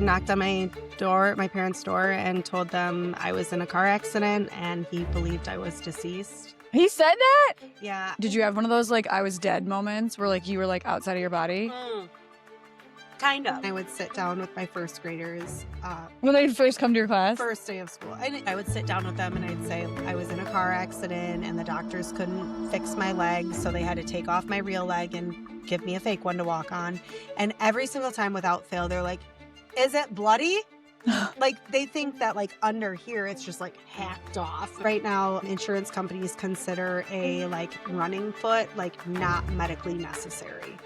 knocked on my door, my parents' door, and told them I was in a car accident, and he believed I was deceased. He said that? Yeah. Did you have one of those, like, I was dead moments where, like, you were, like, outside of your body? Kind of. I would sit down with my first graders. When they first come to your class? First day of school. I would sit down with them and I'd say I was in a car accident and the doctors couldn't fix my leg, so they had to take off my real leg and give me a fake one to walk on. And every single time without fail, they're like, is it bloody? Like, they think that, like, under here, it's just, like, hacked off. Right now, insurance companies consider a, like, running foot, like, not medically necessary.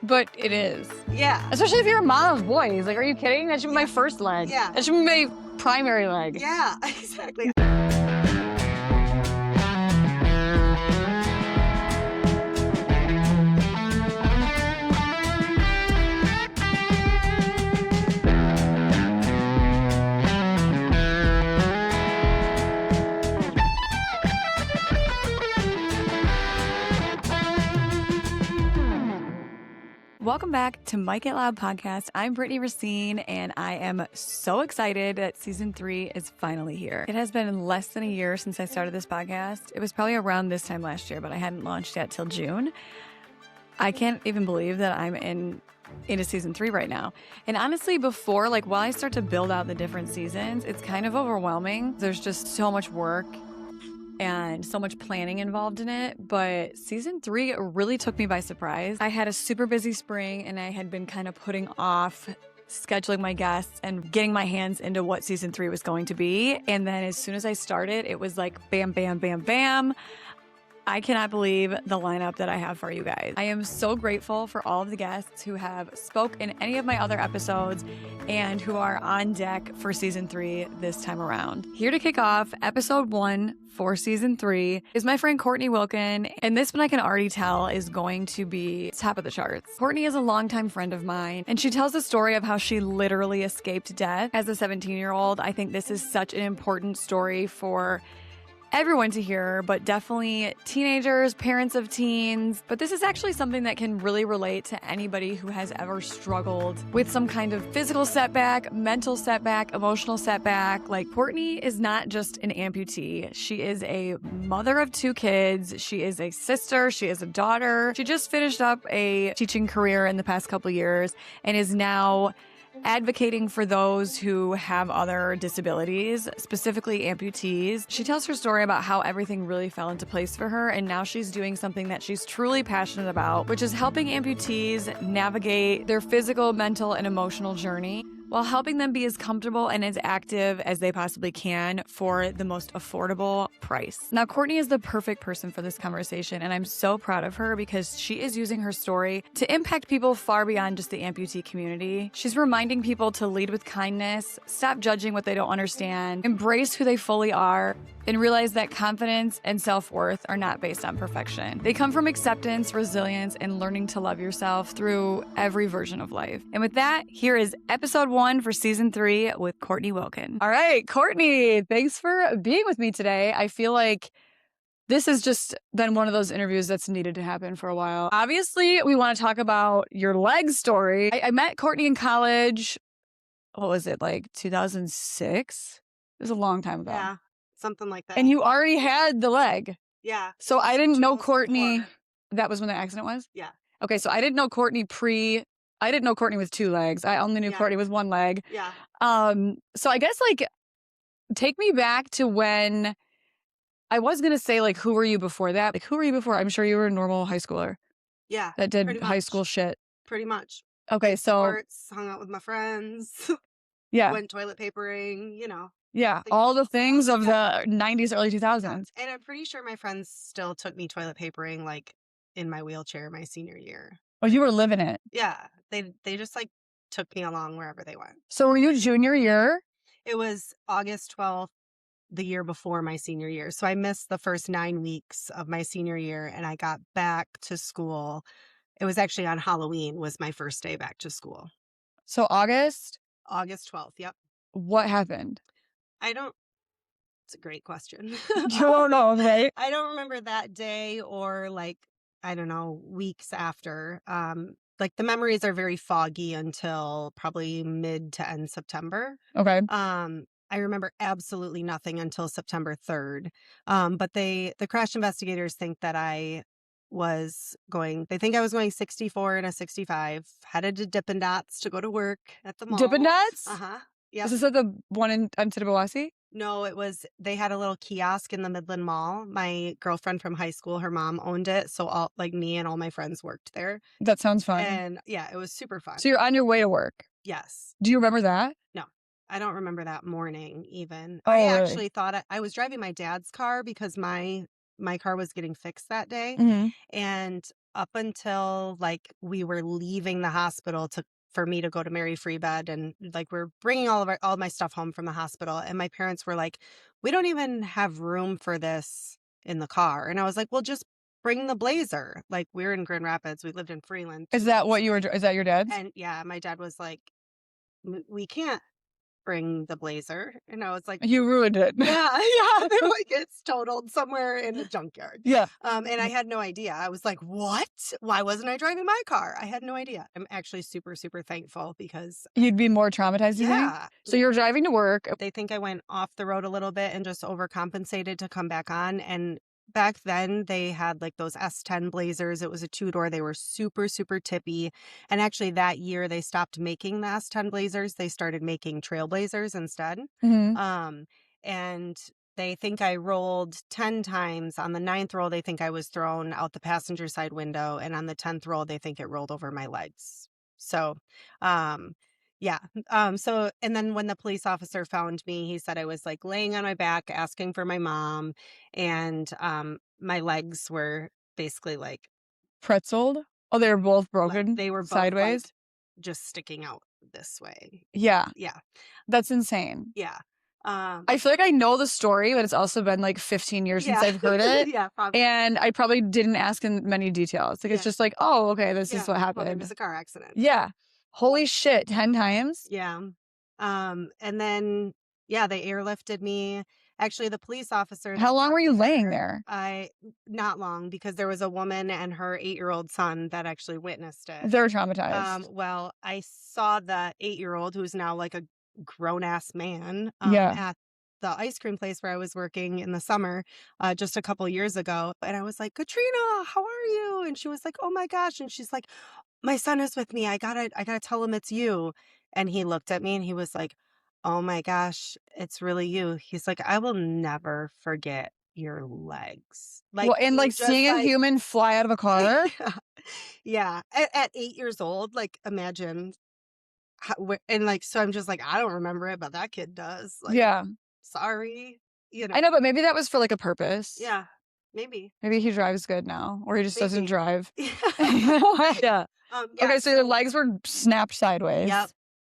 But it is. Yeah. Especially if you're a mom of boys. Like, are you kidding? That should be my first leg. Yeah. That should be my primary leg. Yeah, exactly. Welcome back to Mike It Loud Podcast. I'm Brittany Racine, and I am so excited that season 3 is finally here. It has been less than a year since I started this podcast. It was probably around this time last year, but I hadn't launched yet till June. I can't even believe that I'm into season 3 right now. And honestly, before, like, while I start to build out the different seasons, it's kind of overwhelming. There's just so much work and so much planning involved in it. But season 3 really took me by surprise. I had a super busy spring and I had been kind of putting off scheduling my guests and getting my hands into what season 3 was going to be. And then as soon as I started, it was like bam, bam, bam, bam. I cannot believe the lineup that I have for you guys. I am so grateful for all of the guests who have spoke in any of my other episodes and who are on deck for season 3 this time around. Here to kick off episode 1 for season 3 is my friend Courtney Wilkin, and this one I can already tell is going to be top of the charts. Courtney is a longtime friend of mine, and she tells the story of how she literally escaped death as a 17-year-old. I think this is such an important story for everyone to hear, but definitely teenagers, parents of teens. But this is actually something that can really relate to anybody who has ever struggled with some kind of physical setback, mental setback, emotional setback. Like, Courtney is not just an amputee. She is a mother of 2 kids. She is a sister. She is a daughter. She just finished up a teaching career in the past couple of years and is now advocating for those who have other disabilities, specifically amputees. She tells her story about how everything really fell into place for her, and now she's doing something that she's truly passionate about, which is helping amputees navigate their physical, mental, and emotional journey while helping them be as comfortable and as active as they possibly can for the most affordable price. Now, Courtney is the perfect person for this conversation, and I'm so proud of her because she is using her story to impact people far beyond just the amputee community. She's reminding people to lead with kindness, stop judging what they don't understand, embrace who they fully are, and realize that confidence and self-worth are not based on perfection. They come from acceptance, resilience, and learning to love yourself through every version of life. And with that, here is episode 1 for season 3 with Courtney Wilkin. All right, Courtney, thanks for being with me today. I feel like this has just been one of those interviews that's needed to happen for a while. Obviously, we want to talk about your leg story. I met Courtney in college. What was it, like 2006? It was a long time ago. Yeah, something like that. And you already had the leg. Yeah. So I didn't know 2004. Courtney. That was when the accident was? Yeah. Okay, so I didn't know Courtney I didn't know Courtney with 2 legs. I only knew Yeah. Courtney with 1 leg. Yeah. So I guess, like, take me back to when I was going to say, like, who were you before that? Like, who were you before? I'm sure you were a normal high schooler Yeah. that did pretty high much. school shit. Pretty much. Okay, so Sports, hung out with my friends, yeah, went toilet papering, yeah, things- all the things of the 90s, early 2000s. And I'm pretty sure my friends still took me toilet papering, like, in my wheelchair my senior year. Oh, you were living it. Yeah. They just, like, took me along wherever they went. So were you junior year? It was August 12th, the year before my senior year. So I missed the first 9 weeks of my senior year, and I got back to school. It was actually on Halloween was my first day back to school. So August? August 12th. Yep. What happened? It's a great question. You don't know, right? I don't remember that day or, like, I don't know, weeks after. like the memories are very foggy until probably mid to end September. Okay. I remember absolutely nothing until September 3rd. But the crash investigators think that they think I was going 64 and a 65, headed to Dippin' Dots to go to work at the Dippin' mall. Dots? Yep. Is this at the one in Tittabawasi? No, they had a little kiosk in the Midland Mall. My girlfriend from high school, her mom owned it. So all like me and all my friends worked there. That sounds fun. And yeah, it was super fun. So you're on your way to work. Yes. Do you remember that? No, I don't remember that morning even. Oh, I really? actually thought I was driving my dad's car because my car was getting fixed that day. Mm-hmm. And up until like we were leaving the hospital for me to go to Mary Free Bed, and like we're bringing all my stuff home from the hospital, and my parents were like, we don't even have room for this in the car. And I was like, well, just bring the Blazer. Like, we're in Grand Rapids, we lived in Freeland. Is that your dad's? And yeah, my dad was like, we can't bring the Blazer. And I was like, You ruined it. yeah. They're like, it's totaled somewhere in a junkyard. Yeah. And I had no idea. I was like, what? Why wasn't I driving my car? I had no idea. I'm actually super, super thankful because You'd be more traumatized, you think? yeah. So you're driving to work. They think I went off the road a little bit and just overcompensated to come back on. And back then they had like those S10 Blazers. It was a 2-door. They were super, super tippy. And actually that year they stopped making the S10 Blazers. They started making Trailblazers instead. Mm-hmm. And they think I rolled 10 times. On the 9th roll, they think I was thrown out the passenger side window. And on the 10th roll, they think it rolled over my legs. So, yeah. And then when the police officer found me, he said I was like laying on my back, asking for my mom. And my legs were basically like Pretzeled? Oh, they were both broken like, they were both sideways? like, just sticking out this way. Yeah. Yeah. That's insane. Yeah. I feel like I know the story, but it's also been like 15 years since I've heard it. Yeah, probably. And I probably didn't ask in many details. Like, it's just like, oh, okay, this is what Well, happened. there was a car accident. Yeah. Holy shit, 10 times? Yeah. And then, yeah, they airlifted me. Actually, the police officer. How long were you laying there? Not long, because there was a woman and her 8-year-old son that actually witnessed it. They're traumatized. Well, I saw the 8-year-old, who's now like a grown ass man, Yeah. at the ice cream place where I was working in the summer, just a couple years ago. And I was like, Katrina, how are you? And she was like, oh my gosh. And she's like, my son is with me. I gotta tell him it's you. And he looked at me and he was like, oh my gosh, it's really you. He's like, I will never forget your legs. Like, Well, and he like just, seeing a like, human fly out of a car. yeah. At 8 years old, like, imagine and like, so I'm just like, I don't remember it, but that kid does. Like, Yeah. sorry, I know, but maybe that was for like a purpose. Yeah, maybe. Maybe he drives good now, or he just doesn't Maybe. drive. Yeah. Yeah. Okay, so your legs were snapped sideways.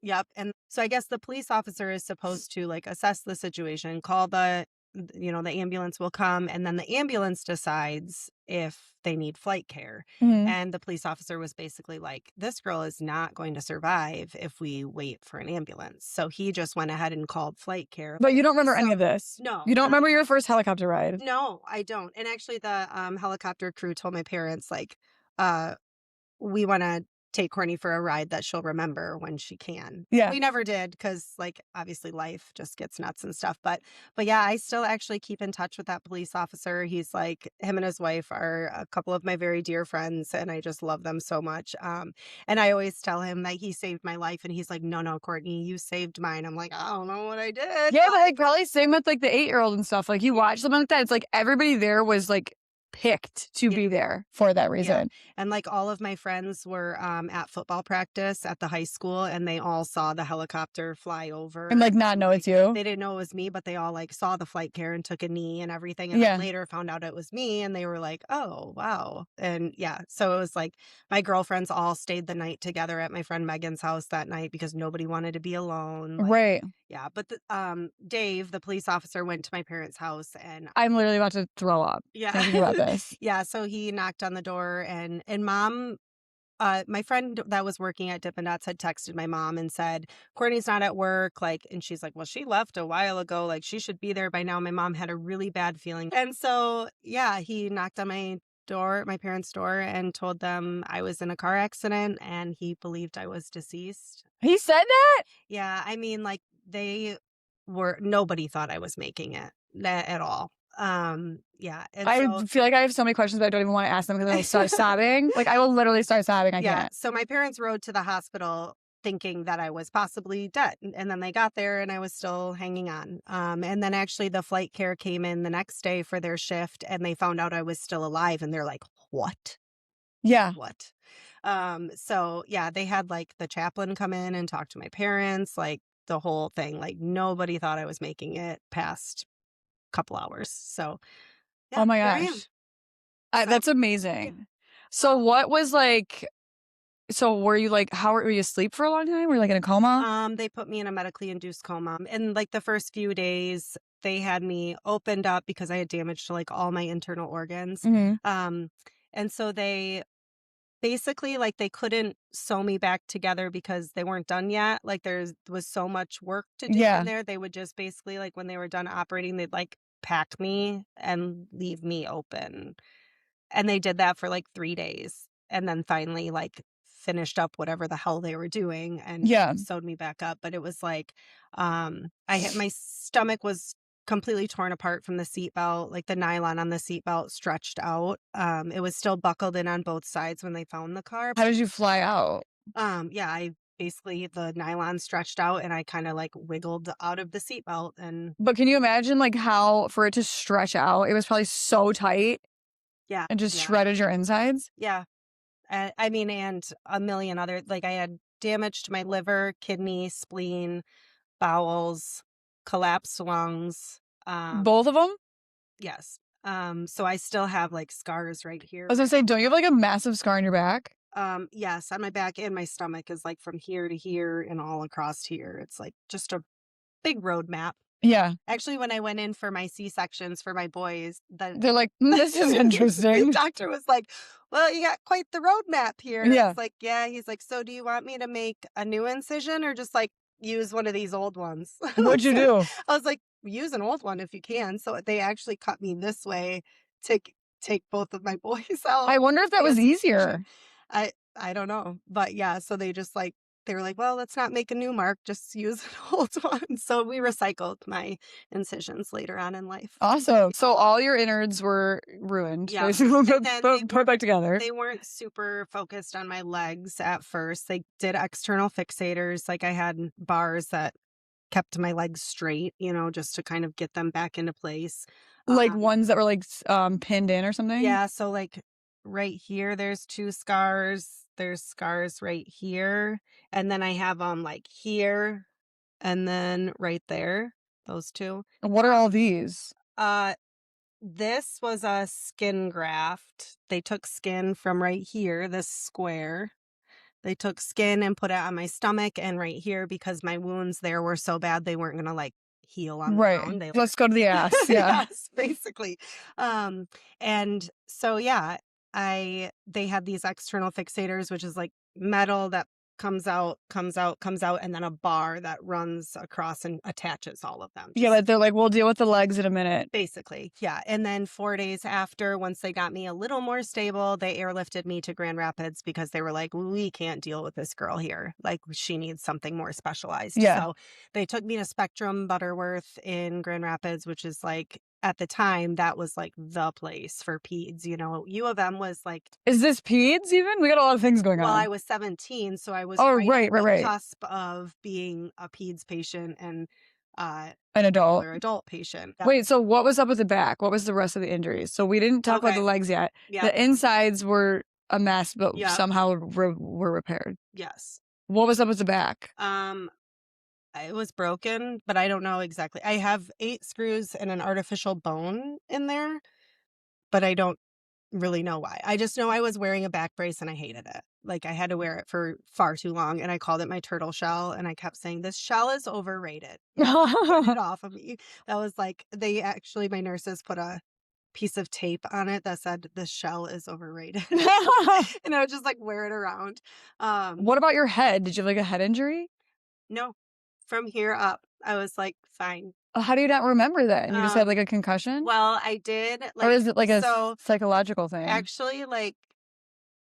Yep. And so I guess the police officer is supposed to like assess the situation, call the ambulance will come, and then the ambulance decides if they need flight care. Mhm. And the police officer was basically like, this girl is not going to survive if we wait for an ambulance. So he just went ahead and called flight care. But you don't remember any of this? No. You don't remember your first helicopter ride? No, I don't. And actually the helicopter crew told my parents, like, we want to take Courtney for a ride that she'll remember when she can. Yeah. We never did, because like obviously life just gets nuts and stuff. But yeah, I still actually keep in touch with that police officer. He's like, him and his wife are a couple of my very dear friends, and I just love them so much. And I always tell him that he saved my life, and he's like, no, Courtney, you saved mine. I'm like, I don't know what I did. Yeah, but like probably same with like the 8-year-old and stuff. Like you watch something like that, it's like everybody there was like picked to be there for that reason. And like all of my friends were at football practice at the high school, and they all saw the helicopter fly over And like not know it's you. They didn't know it was me, but they all like saw the flight care and took a knee and everything, and then later found out it was me, and they were like, oh wow. And yeah, so it was like my girlfriends all stayed the night together at my friend Megan's house that night because nobody wanted to be alone. Like, right. Yeah, but Dave, the police officer, went to my parents' house, and I'm literally about to throw up. Yeah. Thinking about this. Yeah, so he knocked on the door, and mom, my friend that was working at Dippin' Dots had texted my mom and said, Courtney's not at work, like, and she's like, well, she left a while ago, like she should be there by now. My mom had a really bad feeling. And so yeah, he knocked on my my parents' door, and told them I was in a car accident, and he believed I was deceased. He said that? Yeah, I mean, like, nobody thought I was making it at all. Yeah, and I so feel like I have so many questions, but I don't even want to ask them because I'll start sobbing. Like, I will literally start sobbing. I yeah, can't. so my parents rode to the hospital thinking that I was possibly dead, and then they got there and I was still hanging on. And then actually the flight care came in the next day for their shift, and they found out I was still alive, and they're like, "What? Yeah. What?" So yeah, they had like the chaplain come in and talk to my parents, like the whole thing. Like nobody thought I was making it past a couple hours. So Oh yeah, my here I am. gosh. So That's yeah. amazing. So what was like, so were you like, how were you asleep for a long time? Were you like in a coma? They put me in a medically induced coma. And like the first few days, they had me opened up because I had damage to like all my internal organs. Mm-hmm. And so they basically like they couldn't sew me back together because they weren't done yet. Like was so much work to do in Yeah. there. They would just basically like when they were done operating, they'd like pack me and leave me open. And they did that for like 3 days, and then finally, like, finished up whatever the hell they were doing and Yeah. sewed me back up, but it was like, my stomach was completely torn apart from the seatbelt, like, the nylon on the seatbelt stretched out, it was still buckled in on both sides when they found the car. How did you fly out? Yeah, I basically the nylon stretched out, and I kinda, like, wiggled out of the seatbelt, and But can you imagine like how for it to stretch out, it was probably so tight yeah, and just yeah, shredded your insides? yeah. I mean, and a million other like, I had damage to my liver, kidney, spleen, bowels, collapsed lungs, Both of them? yes. So I still have, like, scars right I was here. gonna say, don't you have like a massive scar on your back? Yes, on my back and my stomach is, like, from here to here and all across here. It's, like, just a big road map. Yeah. Actually, when I went in for my C-sections for my boys, They're like, this is the interesting. doctor was like, "Well, you got quite the roadmap here." And I Yeah. was like, "Yeah." He's like, "So do you want me to make a new incision or just like use one of these old ones?" What'd you do? I was like, "Use an old one if you can." So they actually cut me this way to take both of my boys out. I wonder if that Like a was C-section. easier. I don't know, but yeah. So they just like they were like, "Well, let's not make a new mark, just use an old one." So we recycled my incisions later on in life. Awesome. So all your innards were ruined, Yeah. basically And then put back together. they weren't super focused on my legs at first. They did external fixators, like I had bars that kept my legs straight, just to kind of get them back into place. Like Um, ones that were like pinned in or something. yeah, so like right here, there's two scars. There's scars right here, and then I have them like here, and then right there. Those two. What are all these? Uh, this was a skin graft. They took skin from right here, this square. They took skin and put it on my stomach and right here because my wounds there were so bad they weren't gonna like heal on their Right. own. They Let's go to the ass. Yeah. yes, basically. Um, and so yeah, they had these external fixators, which is like metal that comes out, comes out, comes out, and then a bar that runs across and attaches all of them. Yeah, Just but they're like, we'll deal with the legs in a minute. basically, yeah. And then 4 days after, once they got me a little more stable, they airlifted me to Grand Rapids because they were like, we can't deal with this girl here. Like, she needs something more specialized. Yeah. So they took me to Spectrum Butterworth in Grand Rapids, which is like, at the time, that was like the place for peds. U of M was like, Is this peds even? We got a lot of things going well, on. I was 17, so I was Oh, right at the right. cusp of being a peds patient and An adult. regular adult patient. Yeah. Wait, so what was up with the back? What was the rest of the injuries? So we didn't talk about Okay. the legs yet. Yeah. The insides were a mess, but Yeah. somehow were repaired. Yes. What was up with the back? It was broken, but I don't know exactly. I have 8 screws and an artificial bone in there, but I don't really know why. I just know I was wearing a back brace and I hated it. Like I had to wear it for far too long and I called it my turtle shell and I kept saying this shell is overrated. Get it off of me. That was like my nurses put a piece of tape on it that said this shell is overrated. And I would just like wear it around. What about your head? Did you have like a head injury? No, from here up. I was like, fine. How do you not remember that? And you just had, like, Um, a concussion? well, I did Or like, is it, like, a so psychological thing? actually, like,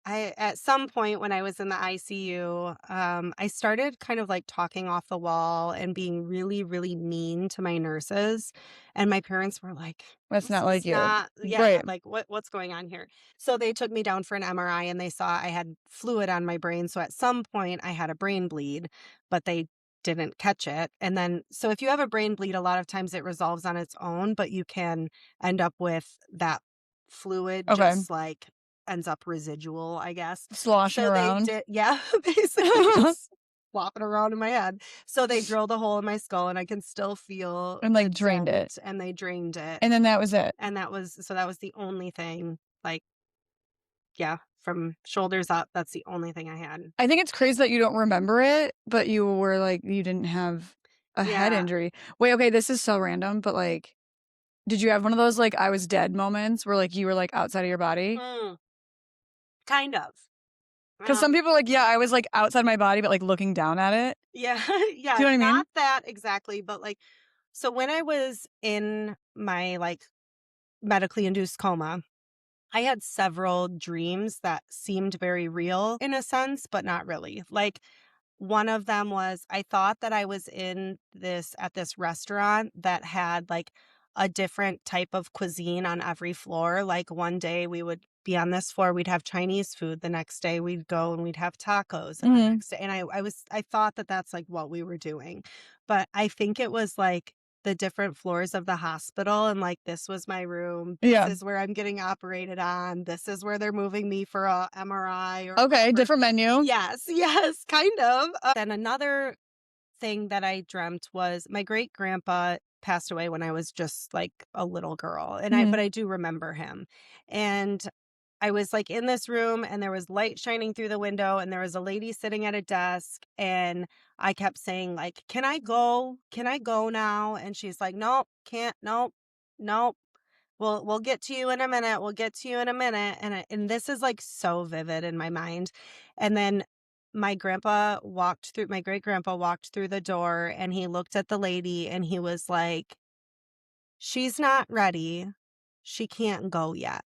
I at some point when I was in the ICU, I started kind of like talking off the wall and being really, really mean to my nurses. And my parents were like, That's this not like is you. not, yeah, Right. like what's going on here? So they took me down for an MRI and they saw I had fluid on my brain. So at some point I had a brain bleed, but they didn't catch it. And then, so if you have a brain bleed, a lot of times it resolves on its own, but you can end up with that fluid Okay. just like ends up residual, I guess. Sloshing So they around. did, yeah, basically just flopping around in my head. So they drilled a hole in my skull and I can still feel And, the like, drained it. dent and they drained it. And then that was it. And that was the only thing, like, yeah, from shoulders up, that's the only thing I had. I think it's crazy that you don't remember it, but you were like, you didn't have a head Yeah. injury. Wait, okay, this is so random, but, like, did you have one of those, like, I was dead moments where, like, you were, like, outside of your body? Mm, kind of. Because some people are like, yeah, I was, like, outside my body, but, like, looking down at it. Yeah, Do yeah, you know what I mean? not that exactly, but like, so when I was in my like medically induced coma, I had several dreams that seemed very real in a sense, but not really. Like one of them was I thought that I was in this at this restaurant that had like a different type of cuisine on every floor. Like one day we would be on this floor, we'd have Chinese food. The next day we'd go and we'd have tacos. And the Mhm. next day, and I thought that that's like what we were doing. But I think it was like the different floors of the hospital. And like, this was my room. This Yeah. is where I'm getting operated on. This is where they're moving me for a MRI or Okay, whatever. different menu. Yes, yes, kind of. Then another thing that I dreamt was my great grandpa passed away when I was just like a little girl. And Mhm. but I do remember him. And I was like in this room and there was light shining through the window and there was a lady sitting at a desk and I kept saying like, "Can I go? Can I go now?" And she's like, "Nope, can't. Nope. Nope. We'll get to you in a minute. We'll get to you in a minute." And this is like so vivid in my mind. And then my great grandpa walked through the door and he looked at the lady and he was like, "She's not ready. She can't go yet."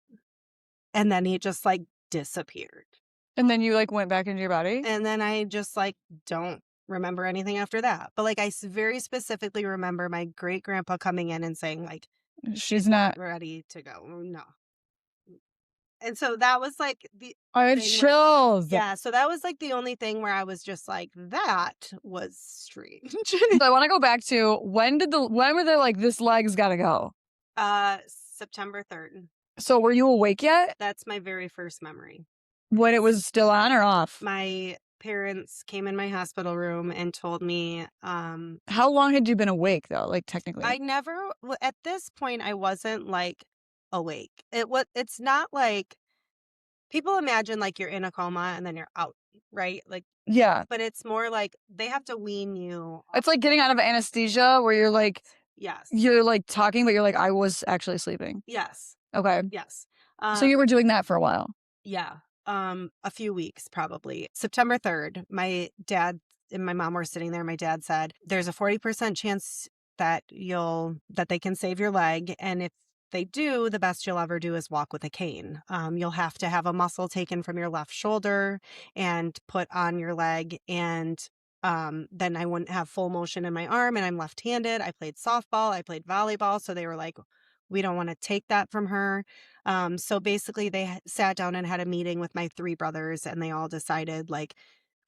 And then he just like disappeared. And then you, like, went back into your body? And then I just like don't remember anything after that. But like very specifically remember my great grandpa coming in and saying like, She's "She's not not. ready to go." No. And so that was like the I have thing where, chills. yeah, so that was like the only thing where I was just like, that was strange. So I wanna go back to when were they like, "This leg's gotta go"? September 3rd. So were you awake yet? That's my very first memory. When it was still on or off? My parents came in my hospital room and told me, How long had you been awake, though, like, I technically? never, at this point, I wasn't like awake. It's not like people imagine like you're in a coma and then you're out, right? Like, Yeah. but it's more like they have to wean you off. It's like getting out of anesthesia where Yes. you're, like, talking, but you're like, "I was actually sleeping." Yes. Okay. Yes. So Um, you were doing that for a while. yeah. A few weeks probably. September 3rd, my dad and my mom were sitting there. My dad said, "There's a 40% chance that they can save your leg. And if they do, the best you'll ever do is walk with a cane. You'll have to have a muscle taken from your left shoulder and put on your leg. And then I wouldn't have full motion in my arm and I'm left-handed. I played softball, I played volleyball. So they were like, we don't want to take that from her." So basically, they sat down and had a meeting with my three brothers, and they all decided like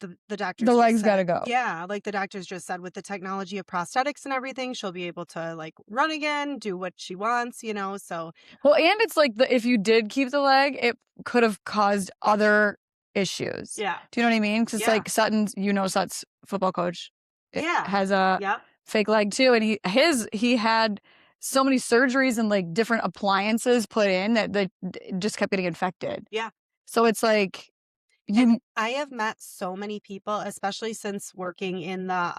the The doctors just leg's gotta said, go. yeah, like the doctors just said, with the technology of prosthetics and everything, she'll be able to like run again, do what she wants, you know. So Well, and it's like if you did keep the leg, it could have caused other issues. yeah, Do you know what I mean? 'Cause it's yeah, like Sutton's football coach, yeah, has a yep, fake leg too, and he had so many surgeries and, like, different appliances put in that just kept getting infected. yeah. So it's like And you I have met so many people, especially since working in the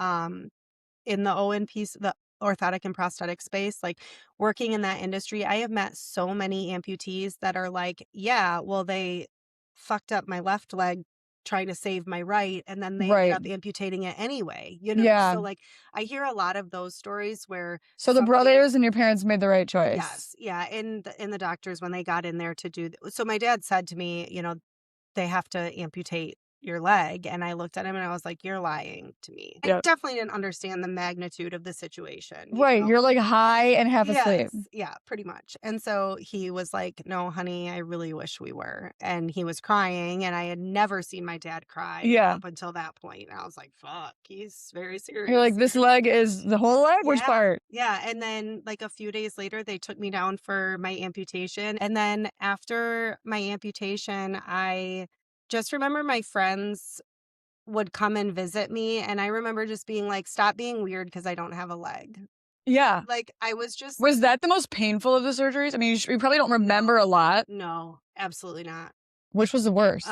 ONP, the orthotic and prosthetic space, like working in that industry, I have met so many amputees that are like, yeah, well, they fucked up my left leg trying to save my right, and then they ended Right. up amputating it anyway, you know? Yeah. So, like, I hear a lot of those stories where So the brothers and your parents made the right choice. Yes, yeah, and the doctors, when they got in there to do so my dad said to me, you know, "They have to amputate your leg," and I looked at him and I was like, "You're lying to me." I Yep. definitely didn't understand the magnitude of the situation, you Right. know? You're like high and half asleep. Yes, yeah, pretty much. And so he was like, "No, honey, I really wish we were." And he was crying, and I had never seen my dad cry Yeah. up until that point. And I was like, "Fuck, he's very You're like, serious." this leg is the whole leg? Which Yeah. part? Yeah, and then, like, a few days later, they took me down for my amputation, and then after my amputation, I just remember my friends would come and visit me, and I remember just being like, "Stop being weird because I don't have a leg." Yeah. Like, I was just Was that the most painful of the surgeries? I mean, you probably don't remember a lot. No, absolutely not. Which was the worst?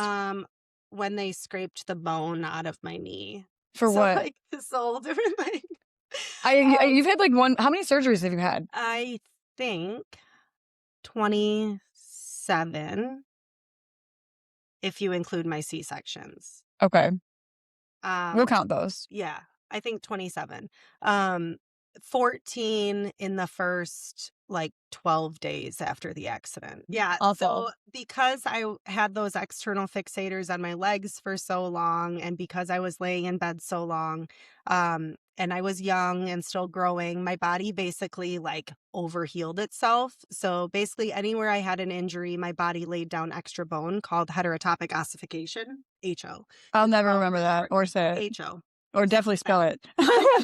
When they scraped the bone out of my knee. For So, what? like, this whole different thing. You've had like how many surgeries have you had? I think 27, if you include my C-sections. Okay. We'll Um, count those. yeah, I think 27. Um, 14 in the first, like, 12 days after the accident. Yeah, Awful. so because I had those external fixators on my legs for so long, and because I was laying in bed so long, and I was young and still growing, my body basically, like, overhealed itself. So basically anywhere I had an injury, my body laid down extra bone called heterotopic ossification, HO. I'll never remember that or say it. HO. Or definitely spell it.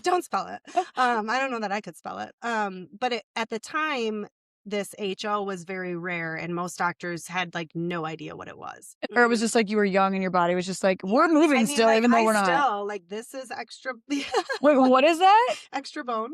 Don't spell it. I don't know that I could spell it. But at the time, this HO was very rare, and most doctors had like no idea what it was. Or it was just like you were young and your body was just like, we're I moving mean, still, like, even though I we're not. still like this is extra. Wait, what is that? Extra bone.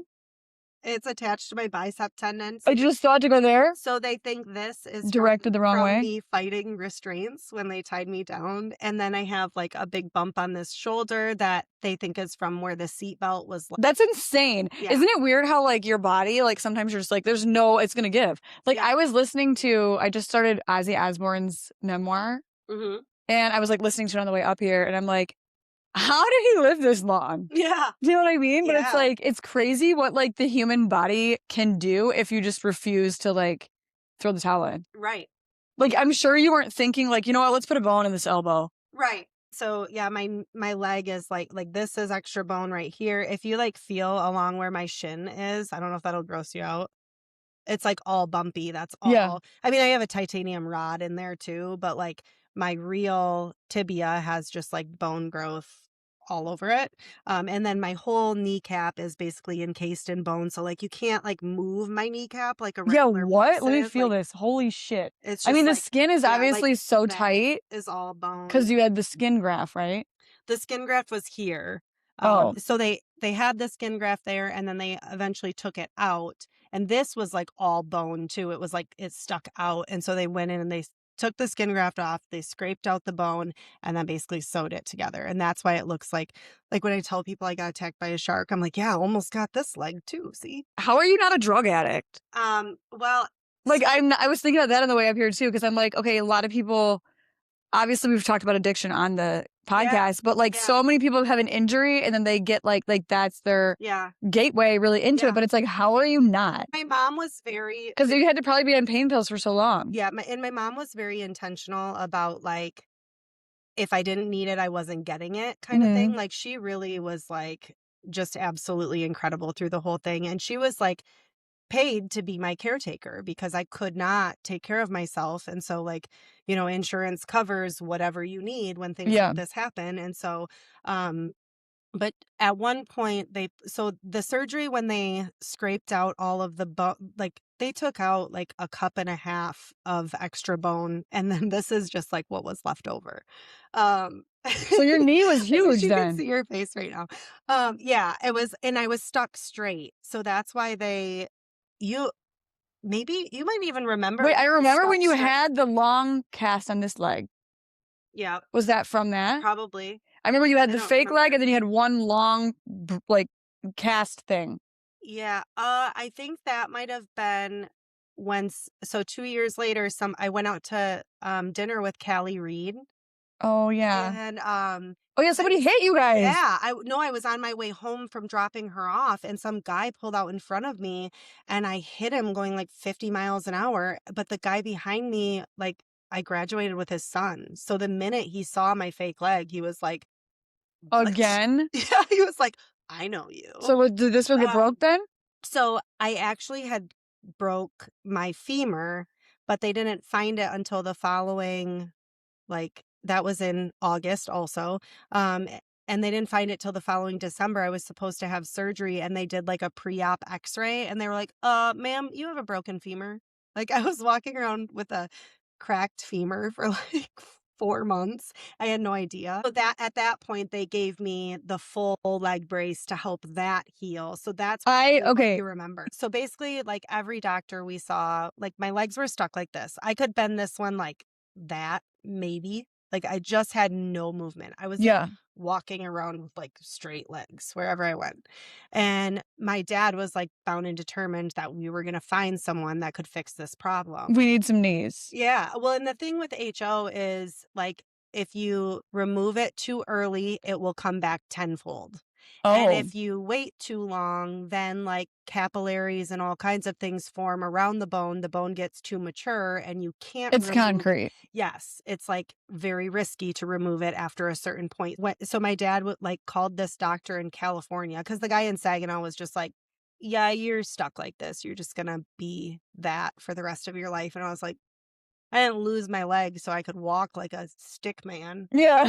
It's attached to my bicep tendon. I just thought to go there. So they think this is Directed the wrong from way. me fighting restraints when they tied me down. And then I have like a big bump on this shoulder that they think is from where the seatbelt was. That's insane. Yeah. Isn't it weird how like your body, like sometimes you're just like, there's no, it's going to give. Like Yeah. I just started Ozzy Osbourne's memoir Mm-hmm. and I was like listening to it on the way up here and I'm like, how did he live this long? Yeah. Do you know what I mean? But it's Yeah. like, it's crazy what like the human body can do if you just refuse to like throw the towel in. Right. Like, I'm sure you weren't thinking like, you know what, let's put a bone in this elbow. Right. So yeah, my leg is like this is extra bone right here. If you like feel along where my shin is, I don't know if that'll gross you out. It's like all bumpy. That's all. Yeah. I mean, I have a titanium rod in there too, but like my real tibia has just like bone growth all over it. And then my whole kneecap is basically encased in bone. So like you can't like move my kneecap like a Yeah, regular what? Let me person. feel Like, this. Holy shit. it's I just mean, the like, skin is yeah, obviously like so that tight is all bone. because you had the skin graft, right? The skin graft was here. Oh. So they had the skin graft there, and then they eventually took it out. And this was like all bone too. It was like it stuck out. And so they went in and they took the skin graft off, they scraped out the bone, and then basically sewed it together. And that's why it looks like when I tell people I got attacked by a shark, I'm like, yeah, I almost got this leg too. See? How are you not a drug addict? Well, Like I was thinking about that on the way up here too, because I'm like, okay, a lot of people, obviously we've talked about addiction on the podcast, but like so many people have an injury and then they get like that's their gateway really into it. But it's like, how are you not? My mom was very, because you had to probably be on pain pills for so long. Yeah, my mom was very intentional about like, if I didn't need it, I wasn't getting it kind of thing. Like she really was like just absolutely incredible through the whole thing. And she was like paid to be my caretaker because I could not take care of myself. And so like, you know, insurance covers whatever you need when things like this happen. And so, but at one point so the surgery, when they scraped out all of the bone, like they took out like a cup and a half of extra bone. And then this is just like what was left over. So your knee was huge you then. can see your face right now. Yeah, it was. And I was stuck straight. So that's why maybe you might even remember. Wait, I remember when you had the long cast on this leg. Yeah. Was that from that? Probably. I remember you had the fake leg and then you had one long like cast thing. Yeah. I think that might have been so 2 years later, I went out to dinner with Callie Reed. Oh, yeah. And Oh, yeah, somebody hit you guys. yeah, I was on my way home from dropping her off, and some guy pulled out in front of me, and I hit him going like 50 miles an hour. But the guy behind me, like, I graduated with his son. So the minute he saw my fake leg, he was like, "What?" Again? Yeah, he was like, "I know you." So did this one get broke then? So I actually had broke my femur, but they didn't find it until the following, like, that was in August also. And they didn't find it till the following December. I was supposed to have surgery, and they did like a pre-op x-ray, and they were like, ma'am, you have a broken femur. Like, I was walking around with a cracked femur for like 4 months. I had no idea. So that at that point they gave me the full leg brace to help that heal. So that's what Okay. you remember. So basically, like, every doctor we saw, like, my legs were stuck like this. I could bend this one like that, maybe. Like, I just had no movement. I was Yeah. walking around with like straight legs wherever I went. And my dad was like bound and determined that we were going to find someone that could fix this problem. We need some knees. Yeah. Well, and the thing with HO is, like, if you remove it too early, it will come back tenfold. And Oh, if you wait too long, then like capillaries and all kinds of things form around the bone gets too mature, and you can't it's remove. concrete. Yes, it's like very risky to remove it after a certain point. So my dad would like called this doctor in California, because the guy in Saginaw was just like, "Yeah, you're stuck like this. You're just gonna be that for the rest of your life." And I was like, I didn't lose my leg so I could walk like a stick man. Yeah.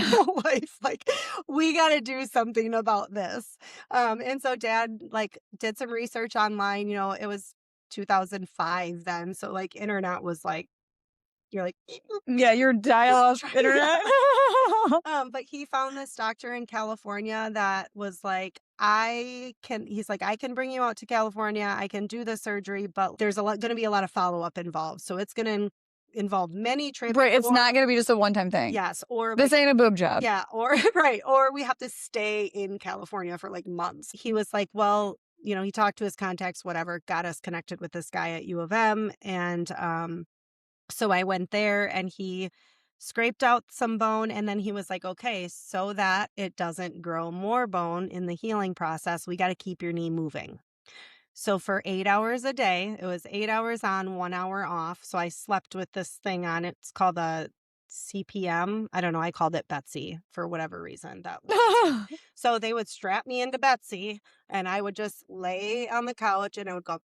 Life, like, we got to do something about this. And so dad like did some research online. It was 2005 then, so like internet was like, you're like, Yeah, your dial-up internet. but he found this doctor in California that was like, he's like, I can bring you out to California. I can do the surgery, but there's going to be a lot of follow-up involved. So it's going to involve many trips. Right, it's not going to be just a one-time thing. Yes. Or this ain't a boob job. yeah. Or right. Or we have to stay in California for like months. He was like, well, he talked to his contacts, whatever, got us connected with this guy at U of M. And, so I went there, and he scraped out some bone, and then he was like, okay, so that it doesn't grow more bone in the healing process, we got to keep your knee moving. So for 8 hours a day, it was 8 hours on, 1 hour off. So I slept with this thing on. It's called a CPM. I don't know. I called it Betsy for whatever reason. So they would strap me into Betsy, and I would just lay on the couch, and it would go.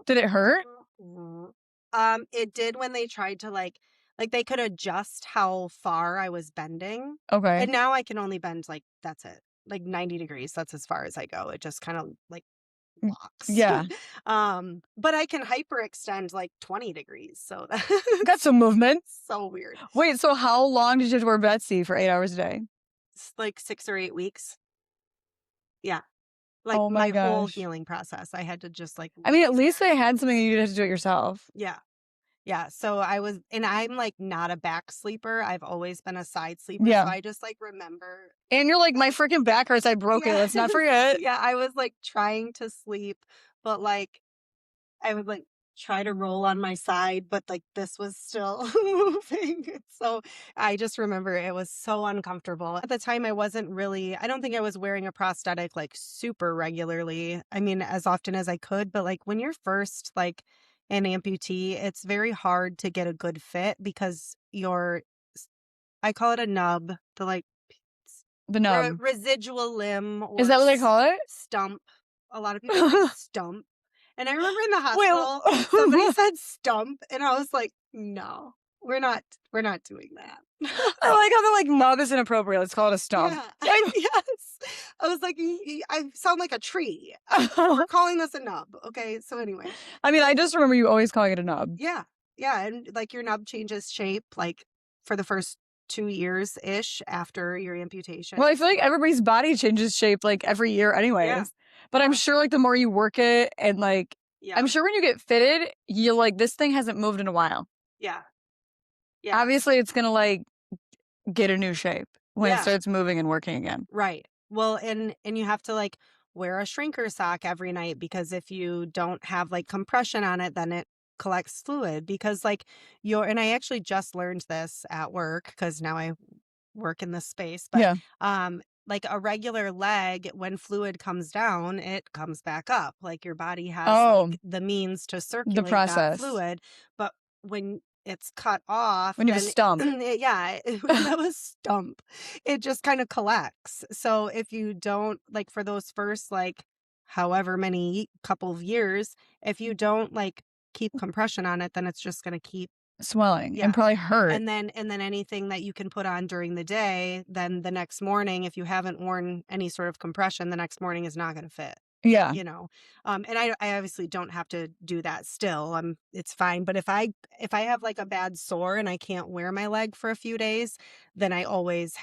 Did it hurt? It did when they tried to like they could adjust how far I was bending. Okay. And now I can only bend like, that's it. Like 90 degrees. That's as far as I go. It just kind of like locks. Yeah. But I can hyperextend like 20 degrees. So Got some movement. So weird. Wait, so how long did you have to wear Betsy for 8 hours a day? It's like 6 or 8 weeks. Yeah. Like, oh my whole gosh. healing process. I had to just like. I mean, at least they had something you didn't have to do it yourself. Yeah. Yeah. So and I'm like not a back sleeper. I've always been a side sleeper. Yeah. So I just like remember. And you're like, my freaking back hurts. I broke it. Let's not forget. Yeah. I was like trying to sleep, but like I would like try to roll on my side, but like this was still moving. So I just remember it was so uncomfortable. At the time, I don't think I was wearing a prosthetic like super regularly. I mean, as often as I could, but like when you're first like an amputee, it's very hard to get a good fit because I call it a nub, the nub. Residual limb. Or is that what they call it? Stump. A lot of people say stump. And I remember in the hospital, somebody said stump, and I was like, no, we're not doing that. I like how they're like, no, this is inappropriate. Let's call it a stump. Yeah. Yes. I was like, I sound like a tree. We're calling this a nub. Okay. So anyway. I mean, I just remember you always calling it a nub. Yeah. Yeah. And like your nub changes shape like for the first 2 years-ish after your amputation. Well, I feel like everybody's body changes shape like every year anyways. Yeah. But I'm sure like the more you work it and like, I'm sure when you get fitted, you're like, this thing hasn't moved in a while. Yeah. Yeah. Obviously, it's going to like get a new shape when it starts moving and working again. Right. Well, and you have to like wear a shrinker sock every night, because if you don't have like compression on it, then it collects fluid because like and I actually just learned this at work because now I work in this space, but Yeah. like a regular leg, when fluid comes down, it comes back up. Like your body has Oh, like the means to the circulate that process. fluid, but when it's cut off, When you have a then stump. when you have a stump, it just kind of collects. So if you don't like for those first like however many couple of years, if you don't like keep compression on it, then it's just going to keep Swelling and probably hurt. and then anything that you can put on during the day, then the next morning, if you haven't worn any sort of compression, the next morning is not going to fit. Yeah. You know, and I obviously don't have to do that still. It's fine. But if I have like a bad sore and I can't wear my leg for a few days, then I always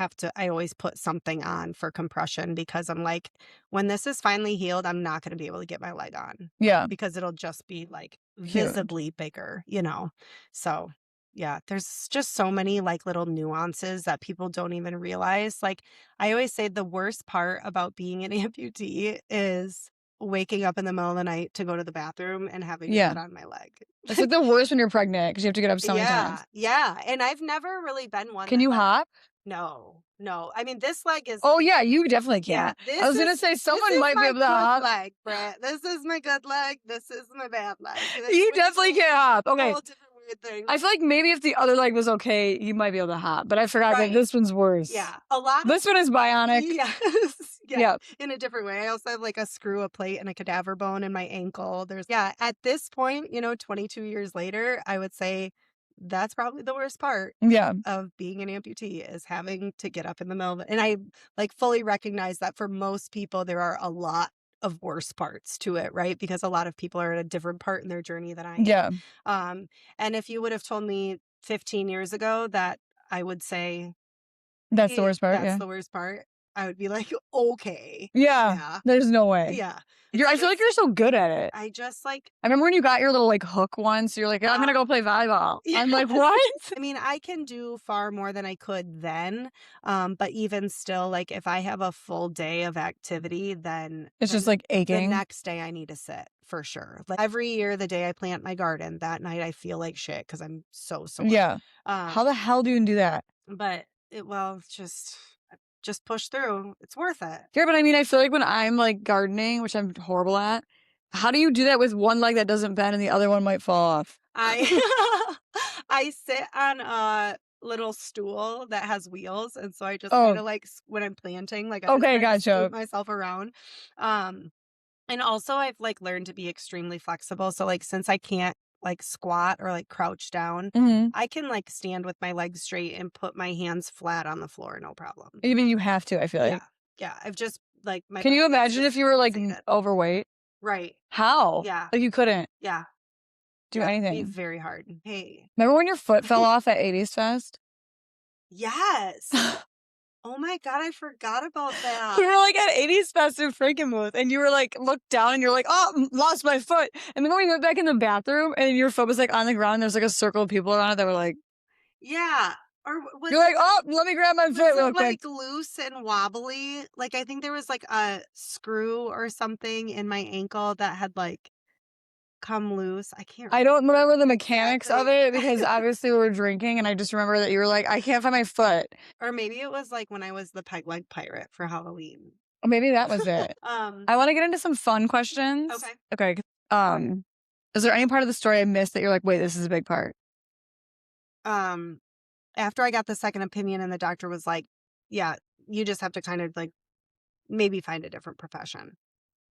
put something on for compression because I'm like, when this is finally healed, I'm not going to be able to get my leg on. Yeah. Because it'll just be like Huge. visibly bigger, you know? So yeah, there's just so many like little nuances that people don't even realize. Like I always say the worst part about being an amputee is waking up in the middle of the night to go to the bathroom and having to put on my leg. It's like the worst when you're pregnant because you have to get up so many times. Yeah. And I've never really been one. Can you hop? No. I mean, this leg is. Oh yeah, you definitely can. Yeah, I was gonna say someone might be able to hop. Leg, Brett. This is my good leg. This is my bad leg. You definitely can hop. Okay. All different weird things. I feel like maybe if the other leg was okay, you might be able to hop. But I forgot that this one's worse. Yeah, a lot. This one is bionic. Yes. Yeah. In a different way. I also have like a screw, a plate, and a cadaver bone in my ankle. At this point, 22 years later, I would say that's probably the worst part of being an amputee is having to get up in the middle of it. And I like fully recognize that for most people, there are a lot of worse parts to it, right? Because a lot of people are at a different part in their journey than I am. Yeah. And if you would have told me 15 years ago that I would say that's the worst part. That's the worst part. I would be like, okay. Yeah. There's no way. Yeah. I feel like you're so good at it. I just like. I remember when you got your little like hook once. You're like, I'm gonna go play volleyball. Yeah. I'm like, what? I mean, I can do far more than I could then. But even still, like if I have a full day of activity, then it's just like aching. The next day I need to sit for sure. Like every year, the day I plant my garden, that night I feel like shit because I'm so sore. Yeah. How the hell do you do that? But just push through. It's worth it. Yeah, but I mean, I feel like when I'm like gardening, which I'm horrible at, how do you do that with one leg that doesn't bend and the other one might fall off? I sit on a little stool that has wheels, and so I just kind of like when I'm planting, like I just scoot myself around. And also I've like learned to be extremely flexible. So like since I can't like squat or like crouch down, I can like stand with my legs straight and put my hands flat on the floor, no problem. Even you have to, I feel like. Yeah. I've just like my. Can you imagine if you were like overweight? Right. How? Yeah. Like you couldn't. Yeah. Do anything. It'd be very hard. Hey. Remember when your foot fell off at 80s Fest? Yes. Oh my God, I forgot about that. We were like at 80s Fest in Frankenmuth, and you were like, looked down and you're like, oh, lost my foot. And then when we went back in the bathroom and your foot was like on the ground, there's like a circle of people around it that were like, yeah. Or you're like, oh, let me grab my foot real quick. Like loose and wobbly. Like I think there was like a screw or something in my ankle that had like come loose. I don't remember the mechanics of it because obviously we were drinking, and I just remember that you were like, I can't find my foot. Or maybe it was like when I was the peg leg pirate for Halloween. Or maybe that was it. I want to get into some fun questions. Okay. Is there any part of the story I missed that you're like, wait, this is a big part? After I got the second opinion and the doctor was like, yeah, you just have to kind of like maybe find a different profession.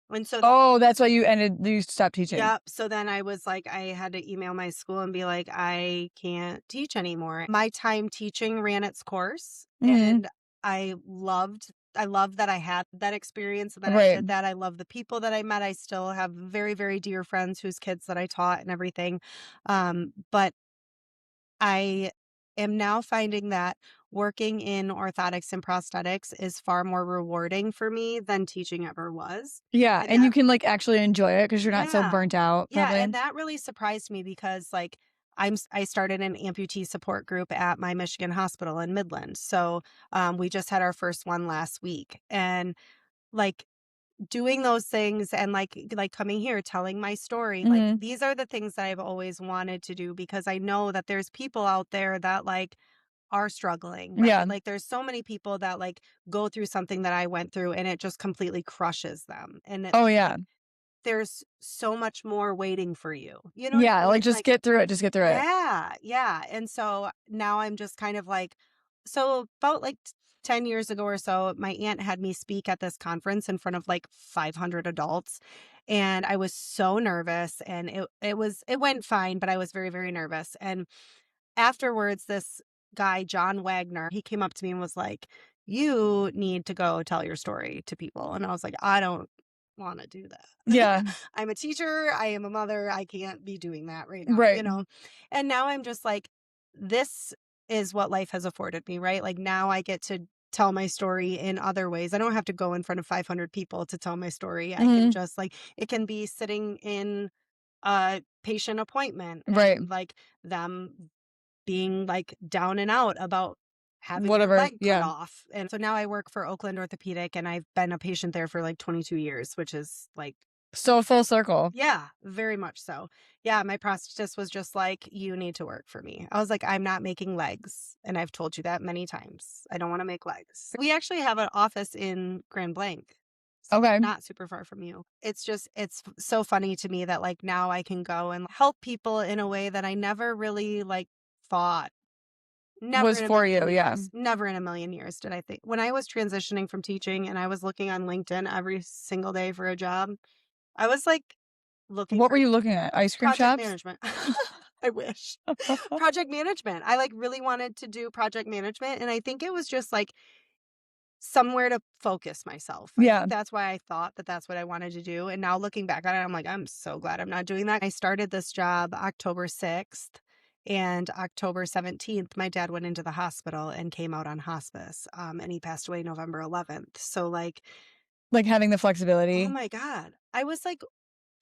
And so that's why you stopped teaching. Yep. So then I was like, I had to email my school and be like, I can't teach anymore. My time teaching ran its course, and I loved that I had that experience and that I did that. I love the people that I met. I still have very, very dear friends whose kids that I taught and everything. But I am now finding that working in orthotics and prosthetics is far more rewarding for me than teaching ever was. Yeah, and you can like actually enjoy it because you're not so burnt out. Probably. Yeah, and that really surprised me because like I started an amputee support group at my Michigan hospital in Midland. So we just had our first one last week, and like doing those things and like coming here, telling my story, like Mhm. these are the things that I've always wanted to do because I know that there's people out there that like are struggling, right? Yeah. Like there's so many people that like go through something that I went through and it just completely crushes them. And it's Oh, like yeah. there's so much more waiting for you. You know what I Yeah, like, mean? just Like get through it, just get through it. yeah, yeah. And so now I'm just kind of like, so about like 10 years ago or so, my aunt had me speak at this conference in front of like 500 adults. And I was so nervous and it went fine, but I was very, very nervous. And afterwards, this guy, John Wagner, he came up to me and was like, "You need to go tell your story to people." And I was like, "I don't want to do that. Yeah, I'm a teacher. I am a mother. I can't be doing that right now, right. you know?" And now I'm just like, this is what life has afforded me, right? Like now I get to tell my story in other ways. I don't have to go in front of 500 people to tell my story. I can Mhm. just like, it can be sitting in a patient appointment Right. and like them being like down and out about having their Whatever. leg cut Yeah. off. And so now I work for Oakland Orthopedic and I've been a patient there for like 22 years, which is like, So full circle. yeah, very much so. Yeah, my prosthetist was just like, you need to work for me. I was like, I'm not making legs. And I've told you that many times. I don't want to make legs. We actually have an office in Grand Blanc. So Okay. not super far from you. It's just, it's so funny to me that like now I can go and help people in a way that I never really like thought. Never Was in a for million you, yeah. years. Never in a million years did I think. When I was transitioning from teaching and I was looking on LinkedIn every single day for a job, I was like looking What were for you looking at? Ice cream project shops? management. I wish. Project management. I like really wanted to do project management. And I think it was just like somewhere to focus myself. I Yeah. think that's why I thought that that's what I wanted to do. And now looking back on it, I'm like, I'm so glad I'm not doing that. I started this job October 6th. And October 17th, my dad went into the hospital and came out on hospice. And he passed away November 11th. So, like, Like, having the oh flexibility. my God. I was like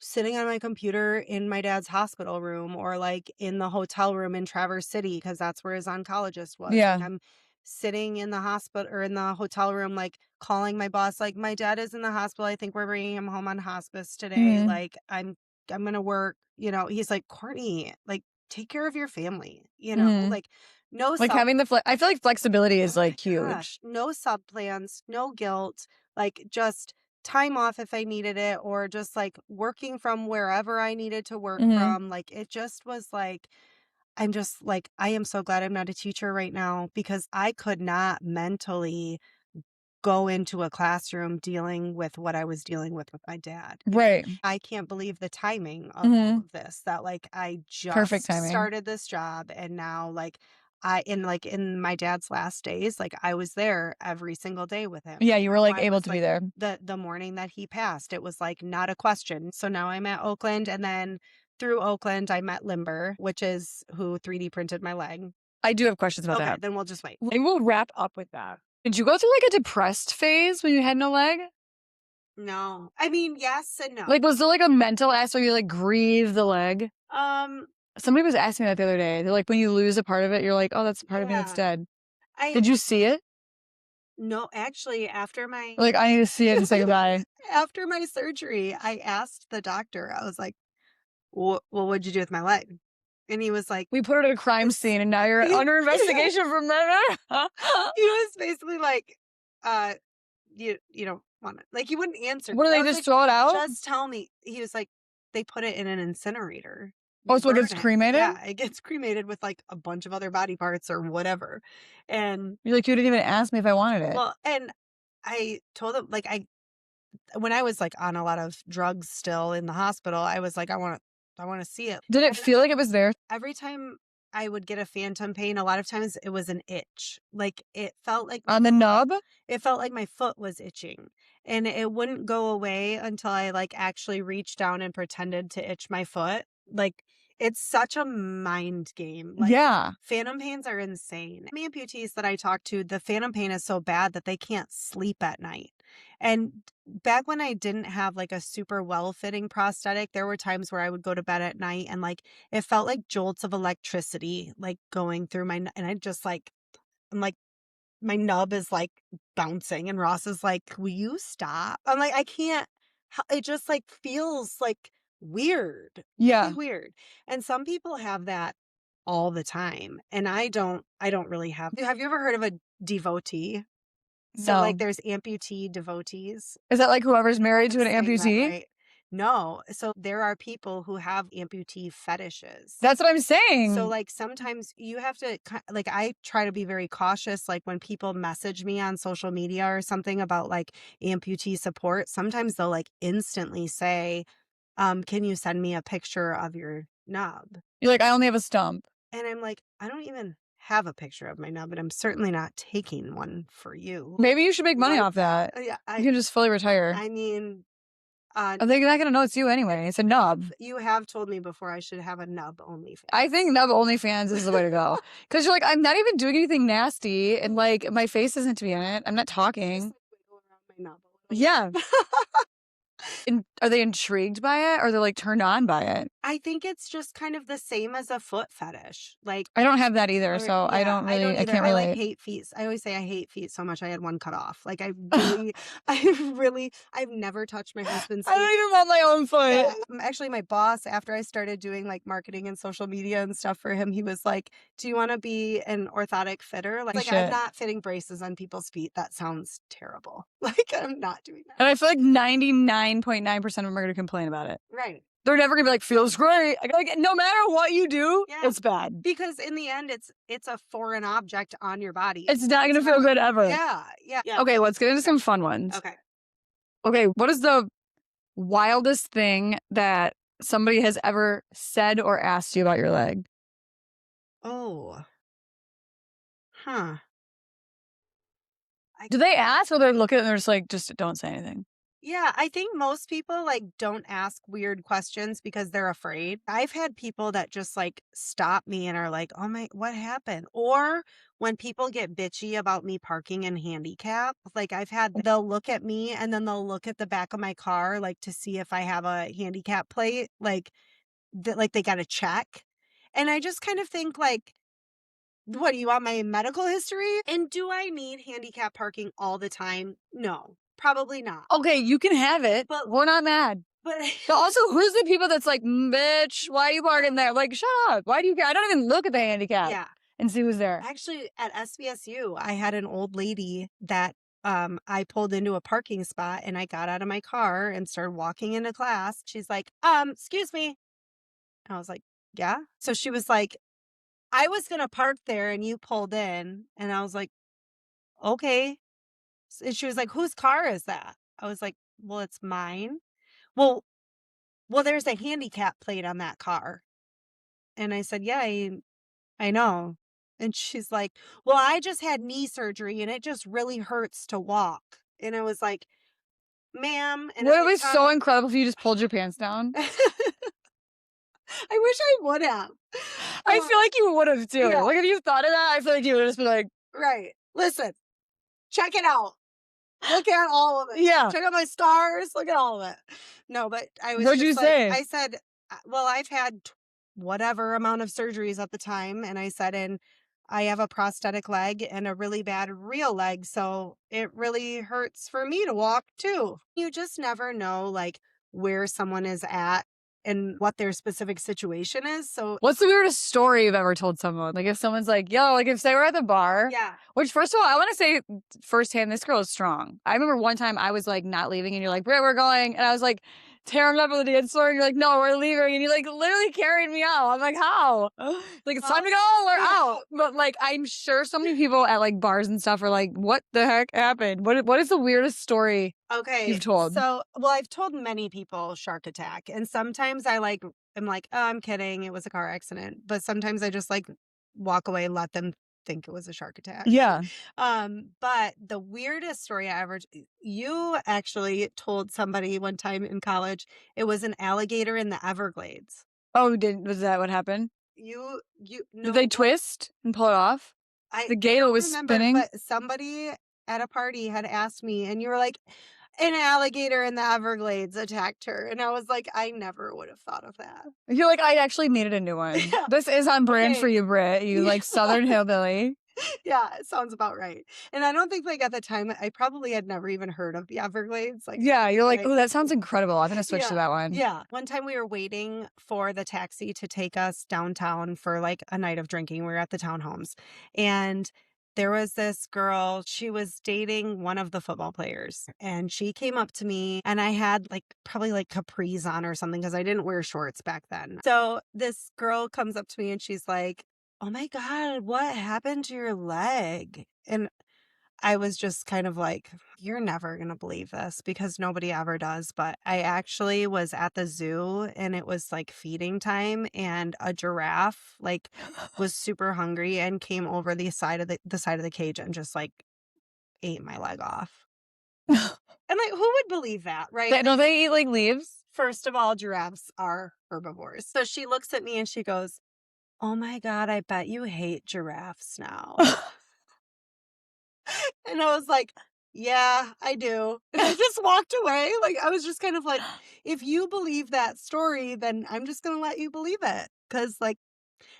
sitting on my computer in my dad's hospital room or like in the hotel room in Traverse City because that's where his oncologist was. Yeah. Like I'm sitting in the hospital or in the hotel room, like calling my boss, like my dad is in the hospital. I think we're bringing him home on hospice today. Mhm. Like I'm gonna work. You know, he's like Courtney, like take care of your family. You know, Mhm. like no Like, self. having the I feel like flexibility Oh is, my like, gosh, huge. no sub plans, no guilt, like just time off if I needed it, or just like working from wherever I needed to work Mhm. from. Like it just was like, I'm just like, I am so glad I'm not a teacher right now because I could not mentally go into a classroom dealing with what I was dealing with my dad. Right. I can't believe the timing of all Mhm. of this that like I Perfect just timing. started this job and now like in my dad's last days, like I was there every single day with him. Yeah, You you were, know, like, I able was to be like there. the morning that he passed, it was like not a question. So now I'm at Oakland and then through Oakland I met Limber, which is who 3D printed my leg. I do have questions about Okay, that. then we'll just wait. And we'll wrap up with that. Did you go through, like, a depressed phase when you had no leg? No. I mean, yes and no. Like, was there, like, a mental aspect where you, like, grieve the leg? Um, Somebody was asking me that the other day. They're like, when you lose a part of it, you're like, "Oh, that's a part of me that's yeah. dead." I Did you see it? no, actually after my Like, I need to see it and say goodbye. after my surgery, I asked the doctor, I was like, well, what'd you do with my leg? And he was like, We put it at a crime this, scene and now you're he, under investigation for murder. he was basically like, uh, you don't want it. Like he wouldn't answer. What do I they was just like, throw it out? just tell me. He was like, they put it in an incinerator. Oh, You so it burn gets it. cremated? Yeah, it gets cremated with like a bunch of other body parts or whatever. And You're like, you didn't even ask me if I wanted it. well, and I told him like when I was like on a lot of drugs still in the hospital, I was like, I want to see it. Did it And feel like it was there? every time I would get a phantom pain, a lot of times it was an itch. Like it felt like On the nub? it felt like my foot was itching and it wouldn't go away until I like actually reached down and pretended to itch my foot. Like it's such a mind game. Like Yeah. phantom pains are insane. The amputees that I talk to, the phantom pain is so bad that they can't sleep at night. And back when I didn't have like a super well-fitting prosthetic, there were times where I would go to bed at night and like it felt like jolts of electricity like going through my and I just like I'm like my nub is like bouncing and Ross is like, will you stop? I'm like, I can't. It just like feels like weird. Yeah. Really weird. And some people have that all the time. And I don't really have you ever heard of a devotee? So like No. there's amputee devotees. Is that like whoever's married to an Saying that amputee? right. No. So there are people who have amputee fetishes. That's what I'm saying. So like sometimes you have to like I try to be very cautious like when people message me on social media or something about like amputee support, sometimes they'll like instantly say, can you send me a picture of your nub? You're like, I only have a stump. And I'm like, I don't even have a picture of my nub, and I'm certainly not taking one for you. Maybe you should make money off that. Yeah, You can just fully retire. I mean, They're not going to know it's you anyway. It's a nub. you have told me before I should have a nub OnlyFans. I think nub OnlyFans is the way to go. Because you're like, I'm not even doing anything nasty. And like, my face isn't to be in it. I'm not talking. Just, like, wiggle around my nub a little Yeah. bit. And are they intrigued by it? Or they're like turned on by it? I think it's just kind of the same as a foot fetish. Like I don't have that either. So I don't really, I either. can't I relate. like hate feet. I always say I hate feet so much I had one cut off. Like I've never touched my husband's feet. I don't even want my own foot. Yeah. Actually, my boss, after I started doing like marketing and social media and stuff for him, he was like, do you want to be an orthotic fitter? Like I'm not fitting braces on people's feet. That sounds terrible. Like I'm not doing that. And I feel like 99.9% of them are going to complain about it. Right. They're never going to be like, feels great. Like, no matter what you do, it's bad. Because in the end, it's a foreign object on your body. It's not going to feel good ever. Yeah. Okay, let's get into some fun ones. Okay, what is the wildest thing that somebody has ever said or asked you about your leg? Oh. Huh. Do they ask or they look at it and they're just like, just don't say anything? Yeah, I think most people like don't ask weird questions because they're afraid. I've had people that just like stop me and are like, "Oh my, what happened?" Or when people get bitchy about me parking in handicap, like they'll look at me and then they'll look at the back of my car like to see if I have a handicap plate, like they got to check. And I just kind of think like, what, do you want my medical history? And do I need handicap parking all the time? No. Probably not. Okay, you can have it, but we're not mad. But also, who's the people that's like, bitch, why are you parking there? Like, shut up. Why do you care? I don't even look at the handicap. Yeah. And see who's there. Actually, at SVSU, I had an old lady that I pulled into a parking spot and I got out of my car and started walking into class. She's like, excuse me. And I was like, yeah. So she was like, I was going to park there and you pulled in. And I was like, okay. And she was like, whose car is that? I was like, well, it's mine. Well, there's a handicap plate on that car. And I said, yeah, I know. And she's like, well, I just had knee surgery and it just really hurts to walk. And I was like, ma'am. And would it be so incredible if you just pulled your pants down? I wish I would have. I feel like you would have too. Yeah. Like if you thought of that, I feel like you would just be like, right. Listen, check it out. Look at all of it. Yeah. Check out my stars. Look at all of it. No, but I was. What'd you say? I said, well, I've had whatever amount of surgeries at the time. And I said, and I have a prosthetic leg and a really bad real leg. So it really hurts for me to walk too. You just never know like where someone is at and what their specific situation is. So what's the weirdest story you've ever told someone? Like if someone's like, yo, like if they were at the bar. Yeah. Which first of all, I want to say firsthand, this girl is strong. I remember one time I was like not leaving and you're like, Britt, we're going. And I was like, tearing up with the dance floor and you're like, no, we're leaving. And you like literally carried me out. I'm like, how? Like, it's time to go. We're out. But like, I'm sure so many people at like bars and stuff are like, what the heck happened? What is the weirdest story you've told? So, well, I've told many people shark attack. And sometimes I'm like, oh, I'm kidding. It was a car accident. But sometimes I just like walk away and let them think it was a shark attack. Yeah. But the weirdest story I ever, you actually told somebody one time in college, it was an alligator in the Everglades. Oh, was that what happened? No, did they twist and pull it off? The gator was spinning. But somebody at a party had asked me and you were like, an alligator in the Everglades attacked her. And I was like, I never would have thought of that. You're like, I actually needed a new one. Yeah. This is on brand for you, Britt. You like Southern hillbilly. Yeah, it sounds about right. And I don't think, like, at the time, I probably had never even heard of the Everglades, like, Yeah, you're like, like "Oh, that sounds incredible. I'm gonna switch to yeah, that one." yeah. One time we were waiting for the taxi to take us downtown for, like, a night of drinking. We were at the townhomes, and there was this girl, she was dating one of the football players, and she came up to me, and I had, like, probably, like, capris on or something because I didn't wear shorts back then. So, this girl comes up to me, and she's like, "Oh my god, what happened to your leg?" And I was just kind of like, "You're never gonna believe this," because nobody ever does, but I actually was at the zoo, and it was, like, feeding time, and a giraffe, like, was super hungry and came over the side of the cage and just, like, ate my leg off. And, like, who would believe that, right? Don't they eat, like, leaves? First of all, giraffes are herbivores. So she looks at me and she goes, "Oh my god, I bet you hate giraffes now." And I was like, "Yeah, I do." And I just walked away. Like, I was just kind of like, if you believe that story, then I'm just gonna let you believe it. Cause like,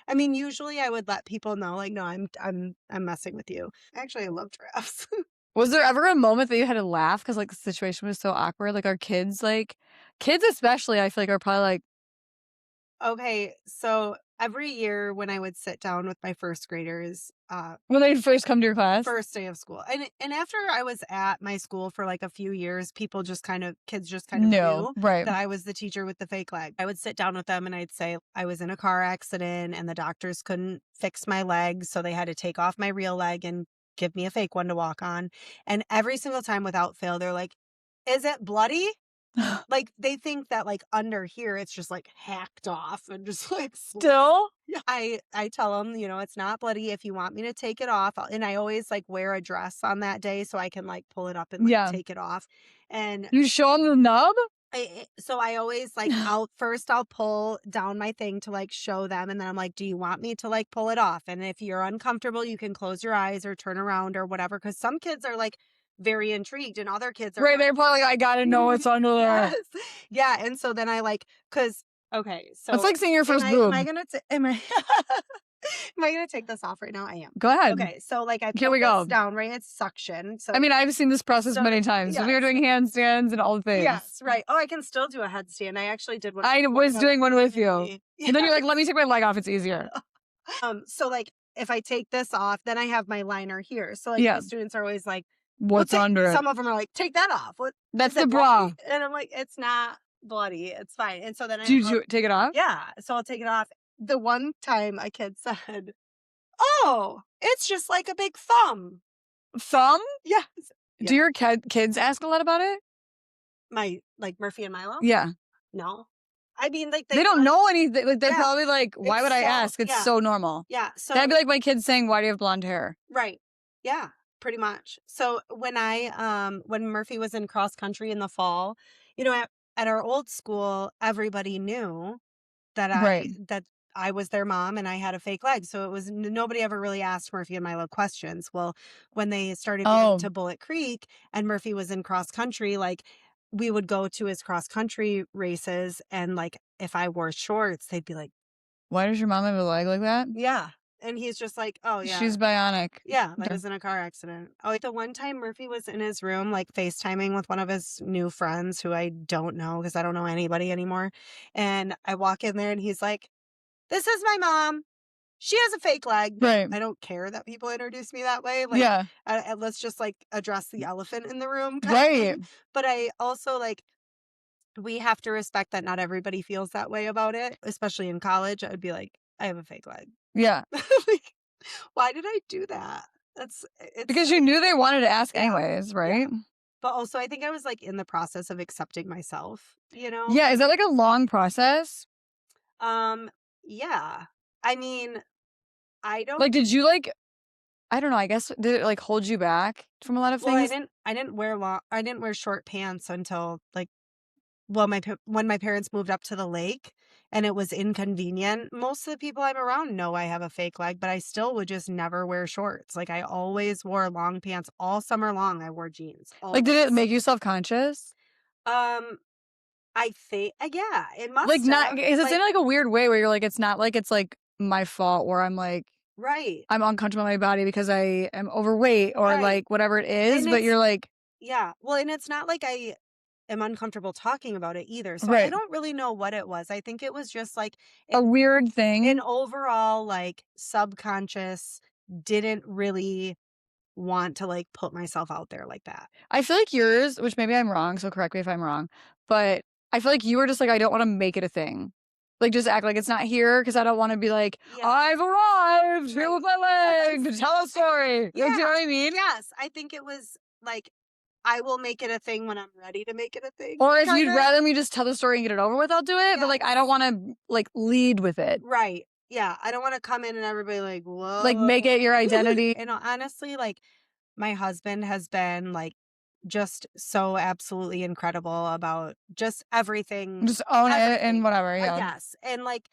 I mean, usually I would let people know, like, no, I'm messing with you. Actually, I love giraffes. Was there ever a moment that you had to laugh because like, the situation was so awkward? Like, our kids, like kids especially, I feel like are probably like Okay, so every year when I would sit down with my first graders, when they first come to your class? first day of school. And after I was at my school for like a few years, kids just kind of No, knew right. that I was the teacher with the fake leg. I would sit down with them and I'd say I was in a car accident and the doctors couldn't fix my leg, so they had to take off my real leg and give me a fake one to walk on. And every single time without fail, they're like, "Is it bloody?" Like, they think that, like, under here, it's just, like, hacked off and just, like, Still? yeah. I tell them, "It's not bloody. If you want me to take it off," and I always, like, wear a dress on that day so I can, like, pull it up and, like, Yeah. take it off, and You show them the nub? so I always, like, I'll pull down my thing to, like, show them, and then I'm like, "Do you want me to, like, pull it off? And if you're uncomfortable, you can close your eyes or turn around or whatever." Because some kids are, like, very intrigued, and other kids are Right, like they're probably like, "I gotta know what's under there." yes. Yeah, and so then cause okay, It's so like seeing your first am I boob. gonna t am I am I gonna take this off right now? I am. Go ahead. Okay, so, like, I Here put we this go. down, right? It's suction, I mean, I've seen this process so many times. We were yes. doing handstands and all the things. Yes, right. Oh, I can still do a headstand. I actually did one I was doing one with you. Yeah. And then you're like, "Let me take my leg off, it's easier." So, like, if I take this off, then I have my liner here. So, like, Yeah. the students are always like, "Well, What's under it? some of them are like, "Take that off. What That's is the it bra. bloody?" And I'm like, "It's not bloody. It's fine." And so then Did you take it off? yeah, so I'll take it off. The one time a kid said, "Oh, it's just like a big thumb." Thumb? Yes. Yeah. Do your kids ask a lot about it? My like Murphy and Milo? Yeah. No. I mean, like, They don't know anything. Like, they're yeah, probably like, "Why would I ask? It's yeah, so normal." yeah, so That'd be like my kids saying, "Why do you have blonde hair?" right. Yeah, pretty much. So when Murphy was in cross country in the fall, at our old school, everybody knew Right. that I was their mom and I had a fake leg. So it was nobody ever really asked Murphy and Milo questions. Well, when they started going Oh, to Bullet Creek and Murphy was in cross country, like, we would go to his cross country races, and, like, if I wore shorts, they'd be like, why does your mom have a leg like that? "Yeah." And he's just like, "Oh, yeah. She's bionic. Yeah, I Okay. was in a car accident." Oh, like, the one time Murphy was in his room, like, FaceTiming with one of his new friends who I don't know because I don't know anybody anymore. And I walk in there and he's like, "This is my mom. She has a fake leg." Right. I don't care that people introduce me that way. Like, Yeah. let's just, like, address the elephant in the room kind of Right. thing. But I also, like, we have to respect that not everybody feels that way about it, especially in college. I'd be like, "I have a fake leg." Yeah. Like, why did I do that? It's Because you knew they wanted to ask yeah, anyways, yeah. right? But also I think I was, like, in the process of accepting myself, you know? Yeah. Is that like a long process? Um, yeah. I mean, I don't Like, did you like, I don't know, I guess, did it like hold you back from a lot of well, things? I didn't wear short pants until, like, well, when my parents moved up to the lake and it was inconvenient. Most of the people I'm around know I have a fake leg, but I still would just never wear shorts. Like, I always wore long pants all summer long. I wore jeans, Like, did it always. make you self-conscious? Um, I think yeah, it Like, must not, have. is it in Like, like a weird way where you're like, it's not like it's like my fault, or I'm like, Right. I'm uncomfortable in my body because I am overweight or Right. like whatever it is, And but it's you're like, yeah. Well, and it's not like I am uncomfortable talking about it either. So I right, don't really know what it was. I think it was just like a weird an thing. overall like subconscious didn't really want to like put myself out there like that. I feel like yours, which maybe I'm wrong, so correct me if I'm wrong, but I feel like you were just like, I don't want to make it a thing. Like, just act like it's not here because I don't want to be like, Yeah. I've arrived here Right. with my leg to tell a story. Yeah. Like, do you know what I mean? Yes. I think it was like I will make it a thing when I'm ready to make it a thing. Or if you'd Kinda. rather me just tell the story and get it over with, I'll do it. But like, I don't Yes. want to like lead with it. Right. Yeah. I don't want to come in and everybody like, Like, make it whoa. your identity. And honestly, like my husband has been like just so absolutely incredible about just everything. Just own it and Everything. whatever. Yeah. Yes. And like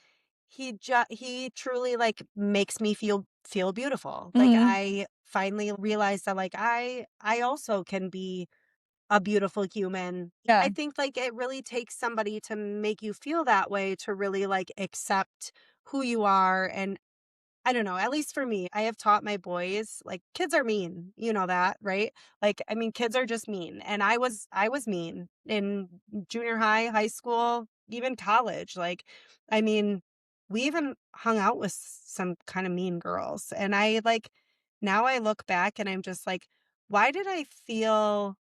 he truly like makes me feel beautiful. Like Hmm. I finally realized that like I also can be a beautiful human. Yeah. I think like it really takes somebody to make you feel that way to really like accept who you are. And I don't know, at least for me, I have taught my boys, like kids are mean, you know that, right? Like I mean kids are just mean. And I was mean in junior high, high school, even college. Like I mean, we even hung out with some kind of mean girls. And I like now I look back and I'm just like, why did I feel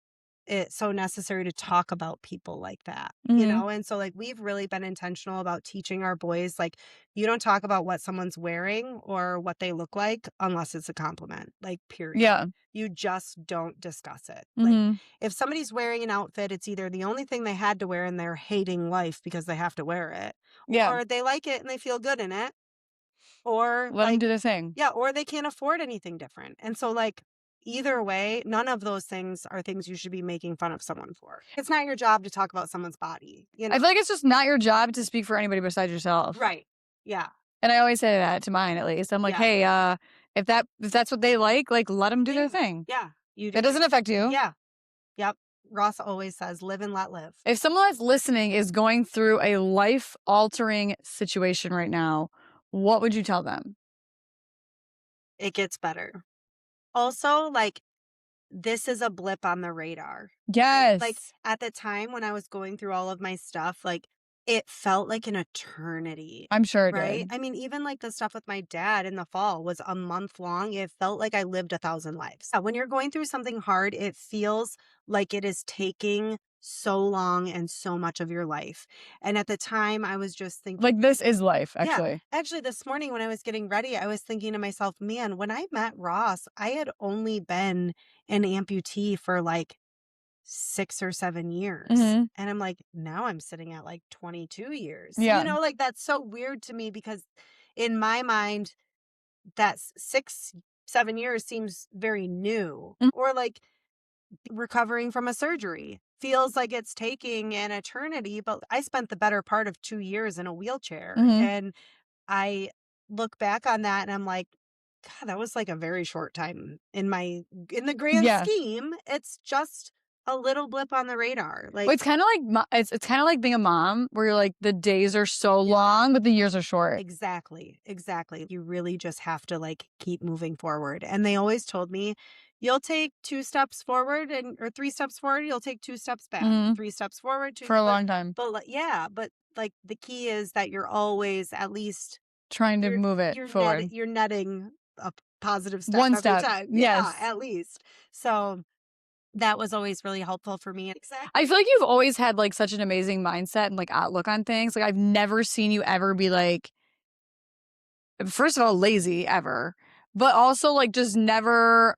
it so necessary to talk about people like that, you Hmm. know? And so like we've really been intentional about teaching our boys like you don't talk about what someone's wearing or what they look like unless it's a compliment, like period. Yeah. You just don't discuss it. Like Hmm. if somebody's wearing an outfit, it's either the only thing they had to wear and they're hating life because they have to wear it, Yeah. or they like it and they feel good in it, or Let them like do their thing. yeah, or they can't afford anything different. And so like either way, none of those things are things you should be making fun of someone for. It's not your job to talk about someone's body, you I know? feel like it's just not your job to speak for anybody besides yourself. Right. Yeah. And I always say that to mine, at least. I'm like, Yeah. hey, if that's what they like let them do their thing. Yeah. You do That doesn't you. affect you. Yeah. Yep. Ross always says, live and let live. If someone that's listening is going through a life altering situation right now, what would you tell them? It gets better. Also, like, this is a blip on the radar. Right? Like, Yes. at the time when I was going through all of my stuff, like, it felt like an eternity. I'm sure it Right? did. I mean, even like the stuff with my dad in the fall was a month long. It felt like I lived 1,000 lives. When you're going through something hard, it feels like it is taking so long and so much of your life. And at the time, I was just thinking, Like, this is life, yeah. actually. Actually, this morning when I was getting ready, I was thinking to myself, man, when I met Ross, I had only been an amputee for like 6 or 7 years. Hmm. And I'm like, now I'm sitting at like 22 years. Yeah. You know, like that's so weird to me because in my mind, that's 6, 7 years seems very new. Mm. Or like recovering from a surgery feels like it's taking an eternity. But I spent the better part of 2 years in a wheelchair. Hmm. And I look back on that and I'm like, God, that was like a very short time in the grand Yeah. scheme. It's just a little blip on the radar. Well, Like it's kind of like it's kind of like being a mom, where you're like the days are so long, but the years are short. exactly. You really just have to like keep moving forward. And they always told me, you'll take 2 steps forward and or 3 steps forward, you'll take 2 steps back. Mhm. 3 steps forward, two For a but long time, but like, yeah, but like the key is that you're always at least trying to move it forward. you're netting a positive step One every step. time. Yeah, Yes. at least. So that was always really helpful for me. Exactly. I feel like you've always had like such an amazing mindset and like outlook on things. Like, I've never seen you ever be like, first of all, lazy ever, but also like just never.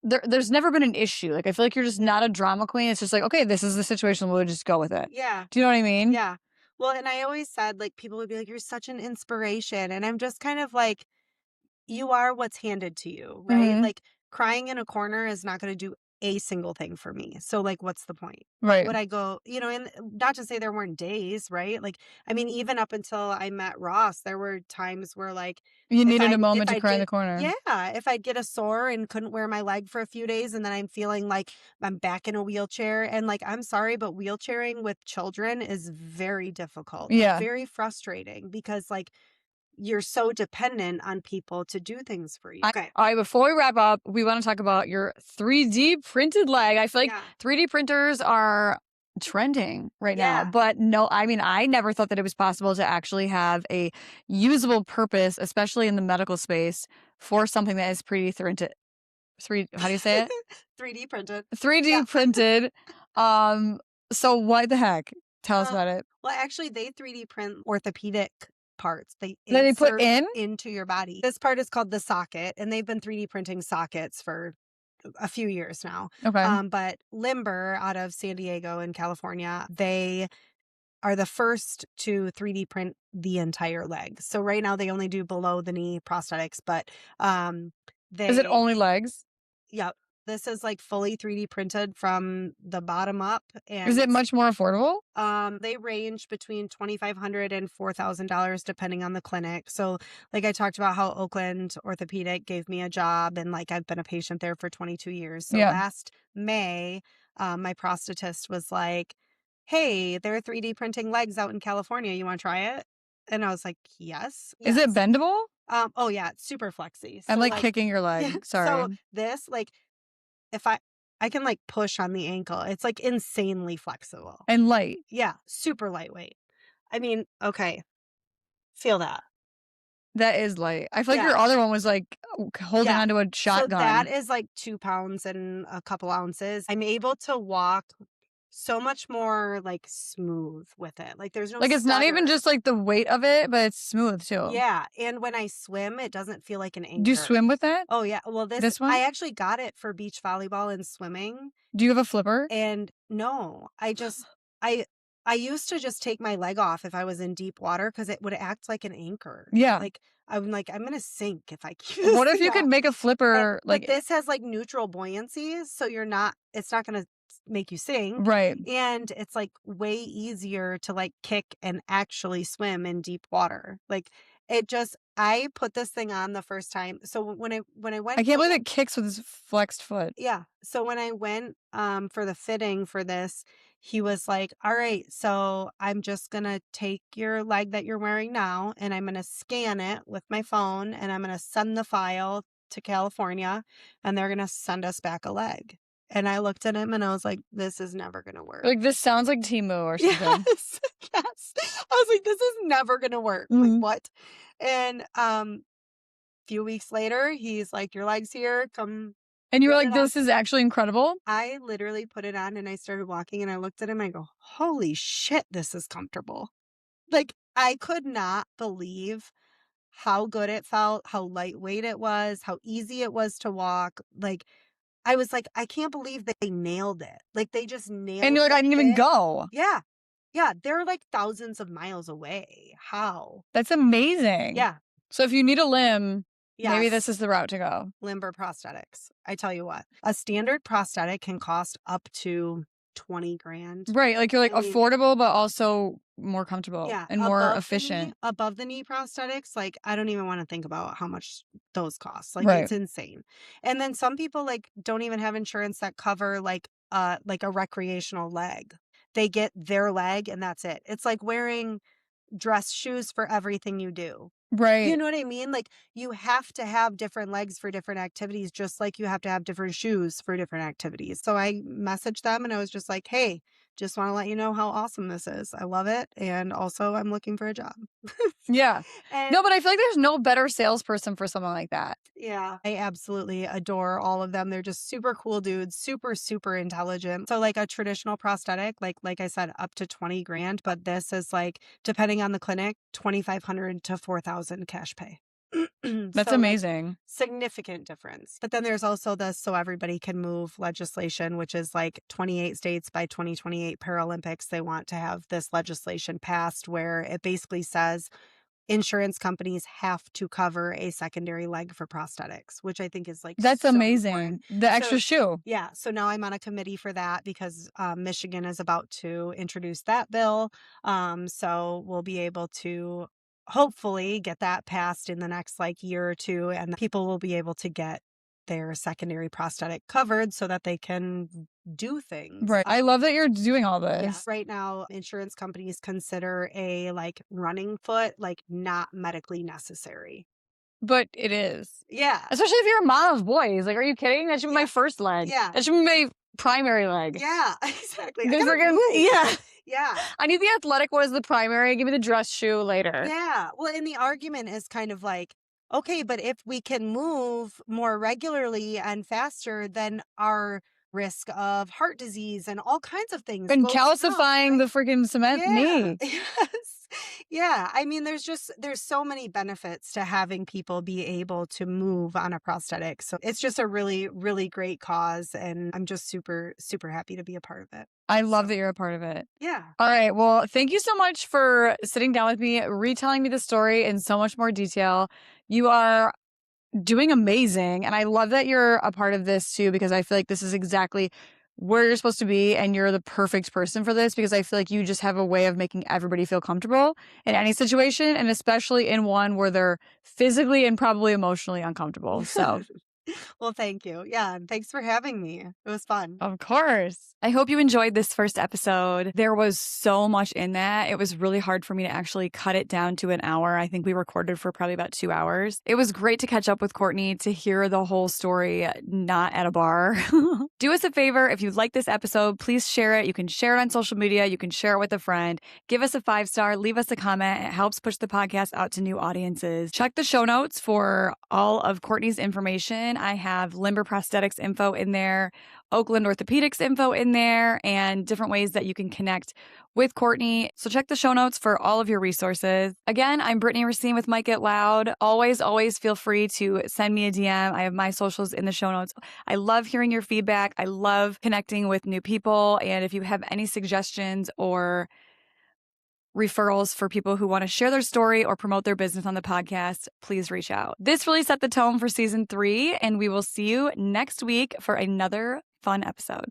There's never been an issue. Like, I feel like you're just not a drama queen. It's just like, okay, this is the situation. We'll just go with it. Yeah. Do you know what I mean? Yeah. Well, and I always said like people would be like, you're such an inspiration. And I'm just kind of like, you are what's handed to you, right? Mhm. Like crying in a corner is not going to do a single thing for me. So like what's the point? Right. Would I go, you know, and not to say there weren't days, right? Like I mean even up until I met Ross, there were times where like You if needed a if moment to I'd cry in get the corner. yeah, if I'd get a sore and couldn't wear my leg for a few days and then I'm feeling like I'm back in a wheelchair and like I'm sorry but wheelchairing with children is very difficult. Yeah. Very frustrating because like you're so dependent on people to do things for you. Okay. All right, before we wrap up, we want to talk about your 3D printed leg. I feel like 3D printers are trending right now, but no, I mean, I never thought that it was possible to actually have a usable purpose, especially in the medical space, for something that is printed. How do you say it? 3D printed. 3D printed. So what the heck? Tell us about it. Well, actually, they 3D print orthopedic parts. They put in into your body. This part is called the socket, and they've been 3D printing sockets for a few years now. Okay. But Limber out of San Diego in California, they are the first to 3D print the entire leg. So right now they only do below the knee prosthetics, but is it only legs? Yep. This is like fully 3D printed from the bottom up. And is it much more affordable? They range between $2,500 and $4,000 depending on the clinic. So like I talked about how Oakland Orthopedic gave me a job, and like I've been a patient there for 22 years. So last May, my prosthetist was like, hey, they're 3D printing legs out in California. You want to try it? And I was like, yes. Is it bendable? Oh yeah, it's super flexy. So I'm like kicking your leg. Sorry. So this, like, if I can like push on the ankle, it's like insanely flexible and light. Yeah, super lightweight. I mean, okay, feel that. That is light. I feel like your other one was like holding onto a shotgun. So that is like 2 pounds and a couple ounces. I'm able to walk so much more like smooth with it. Like there's no like it's not even just like the weight of it, but it's smooth too. Yeah, and when I swim, it doesn't feel like an anchor. Do you swim with that? Oh yeah. Well, this one I actually got it for beach volleyball and swimming. Do you have a flipper? And no, I used to just take my leg off if I was in deep water because it would act like an anchor. Yeah. Like I'm gonna sink if I keep this What if thing you could off. make a flipper But this has like neutral buoyancy, so it's not gonna make you sink. Right. And it's like way easier to like kick and actually swim in deep water. Like I put this thing on the first time. So when I went, I can't believe it kicks with his flexed foot. Yeah. So when I went for the fitting for this, he was like, all right, so I'm just going to take your leg that you're wearing now and I'm going to scan it with my phone and I'm going to send the file to California and they're going to send us back a leg. And I looked at him and I was like, this is never going to work. Like, this sounds like Temu or something. Yes. Yes. I was like, this is never going to work. Like, what? And few weeks later, he's like, your leg's here. Come. And you were like, this is actually incredible. I literally put it on and I started walking and I looked at him and I go, holy shit, this is comfortable. Like, I could not believe how good it felt, how lightweight it was, how easy it was to walk. Like, I was like, I can't believe they nailed it. Like, they just nailed it. And you're like, I didn't even go. Yeah. Yeah. They're like thousands of miles away. How? That's amazing. Yeah. So if you need a limb, maybe this is the route to go. Limber prosthetics. I tell you what, a standard prosthetic can cost up to 20 grand. Right. Like you're like affordable, but also more comfortable and more efficient. Above the knee prosthetics, like I don't even want to think about how much those cost. Like it's insane. And then some people like don't even have insurance that cover like a recreational leg. They get their leg and that's it. It's like wearing dress shoes for everything you do. Right. You know what I mean? Like you have to have different legs for different activities, just like you have to have different shoes for different activities. So I messaged them and I was just like, hey, just want to let you know how awesome this is. I love it. And also I'm looking for a job. Yeah. No, but I feel like there's no better salesperson for someone like that. Yeah. I absolutely adore all of them. They're just super cool dudes, super, super intelligent. So like a traditional prosthetic, like I said, up to 20 grand, but this is like, depending on the clinic, 2,500 to 4,000 cash pay. That's amazing. Like, significant difference. But then there's also the So Everybody Can Move legislation, which is like 28 states by 2028 Paralympics. They want to have this legislation passed where it basically says insurance companies have to cover a secondary leg for prosthetics, which I think is like that's so amazing. important. The extra shoe. Yeah. So now I'm on a committee for that because Michigan is about to introduce that bill. So we'll be able to hopefully get that passed in the next like year or two, and people will be able to get their secondary prosthetic covered so that they can do things. Right. I love that you're doing all Yeah. this. Right now, insurance companies consider a running foot not medically necessary. But it is. Yeah. Especially if you're a mom of boys. Like, are you kidding? That should be Yeah. my first leg. Yeah. That should be my primary leg. Yeah, exactly. There's yeah. Yeah. I need the athletic one as the primary. Give me the dress shoe later. Yeah. Well, and the argument is kind of okay, but if we can move more regularly and faster, then our risk of heart disease and all kinds of things And goes down, calcifying the freaking cement knee. Yes. Yeah. I mean, there's so many benefits to having people be able to move on a prosthetic. So it's just a really, really great cause. And I'm just super, super happy to be a part of it. I love that you're a part of it. Yeah. All right. Well, thank you so much for sitting down with me, retelling me the story in so much more detail. You are doing amazing. And I love that you're a part of this too, because I feel like this is exactly where you're supposed to be. And you're the perfect person for this, because I feel like you just have a way of making everybody feel comfortable in any situation. And especially in one where they're physically and probably emotionally uncomfortable. So Well, thank you. Yeah. And thanks for having me. It was fun. of course. I hope you enjoyed this first episode. There was so much in that. It was really hard for me to actually cut it down to an hour. I think we recorded for probably about 2 hours. It was great to catch up with Courtney, to hear the whole story, not at a bar. Do us a favor. If you like this episode, please share it. You can share it on social media. You can share it with a friend. Give us a 5-star. Leave us a comment. It helps push the podcast out to new audiences. Check the show notes for all of Courtney's information. I have Limber Prosthetics info in there, Oakland Orthopedics info in there, and different ways that you can connect with Courtney. So check the show notes for all of your resources. Again, I'm Brittany Racine with Mike It Loud. Always feel free to send me a DM. I have my socials in the show notes. I love hearing your feedback. I love connecting with new people. And if you have any suggestions or referrals for people who want to share their story or promote their business on the podcast, please reach out. This really set the tone for season 3, and we will see you next week for another fun episode.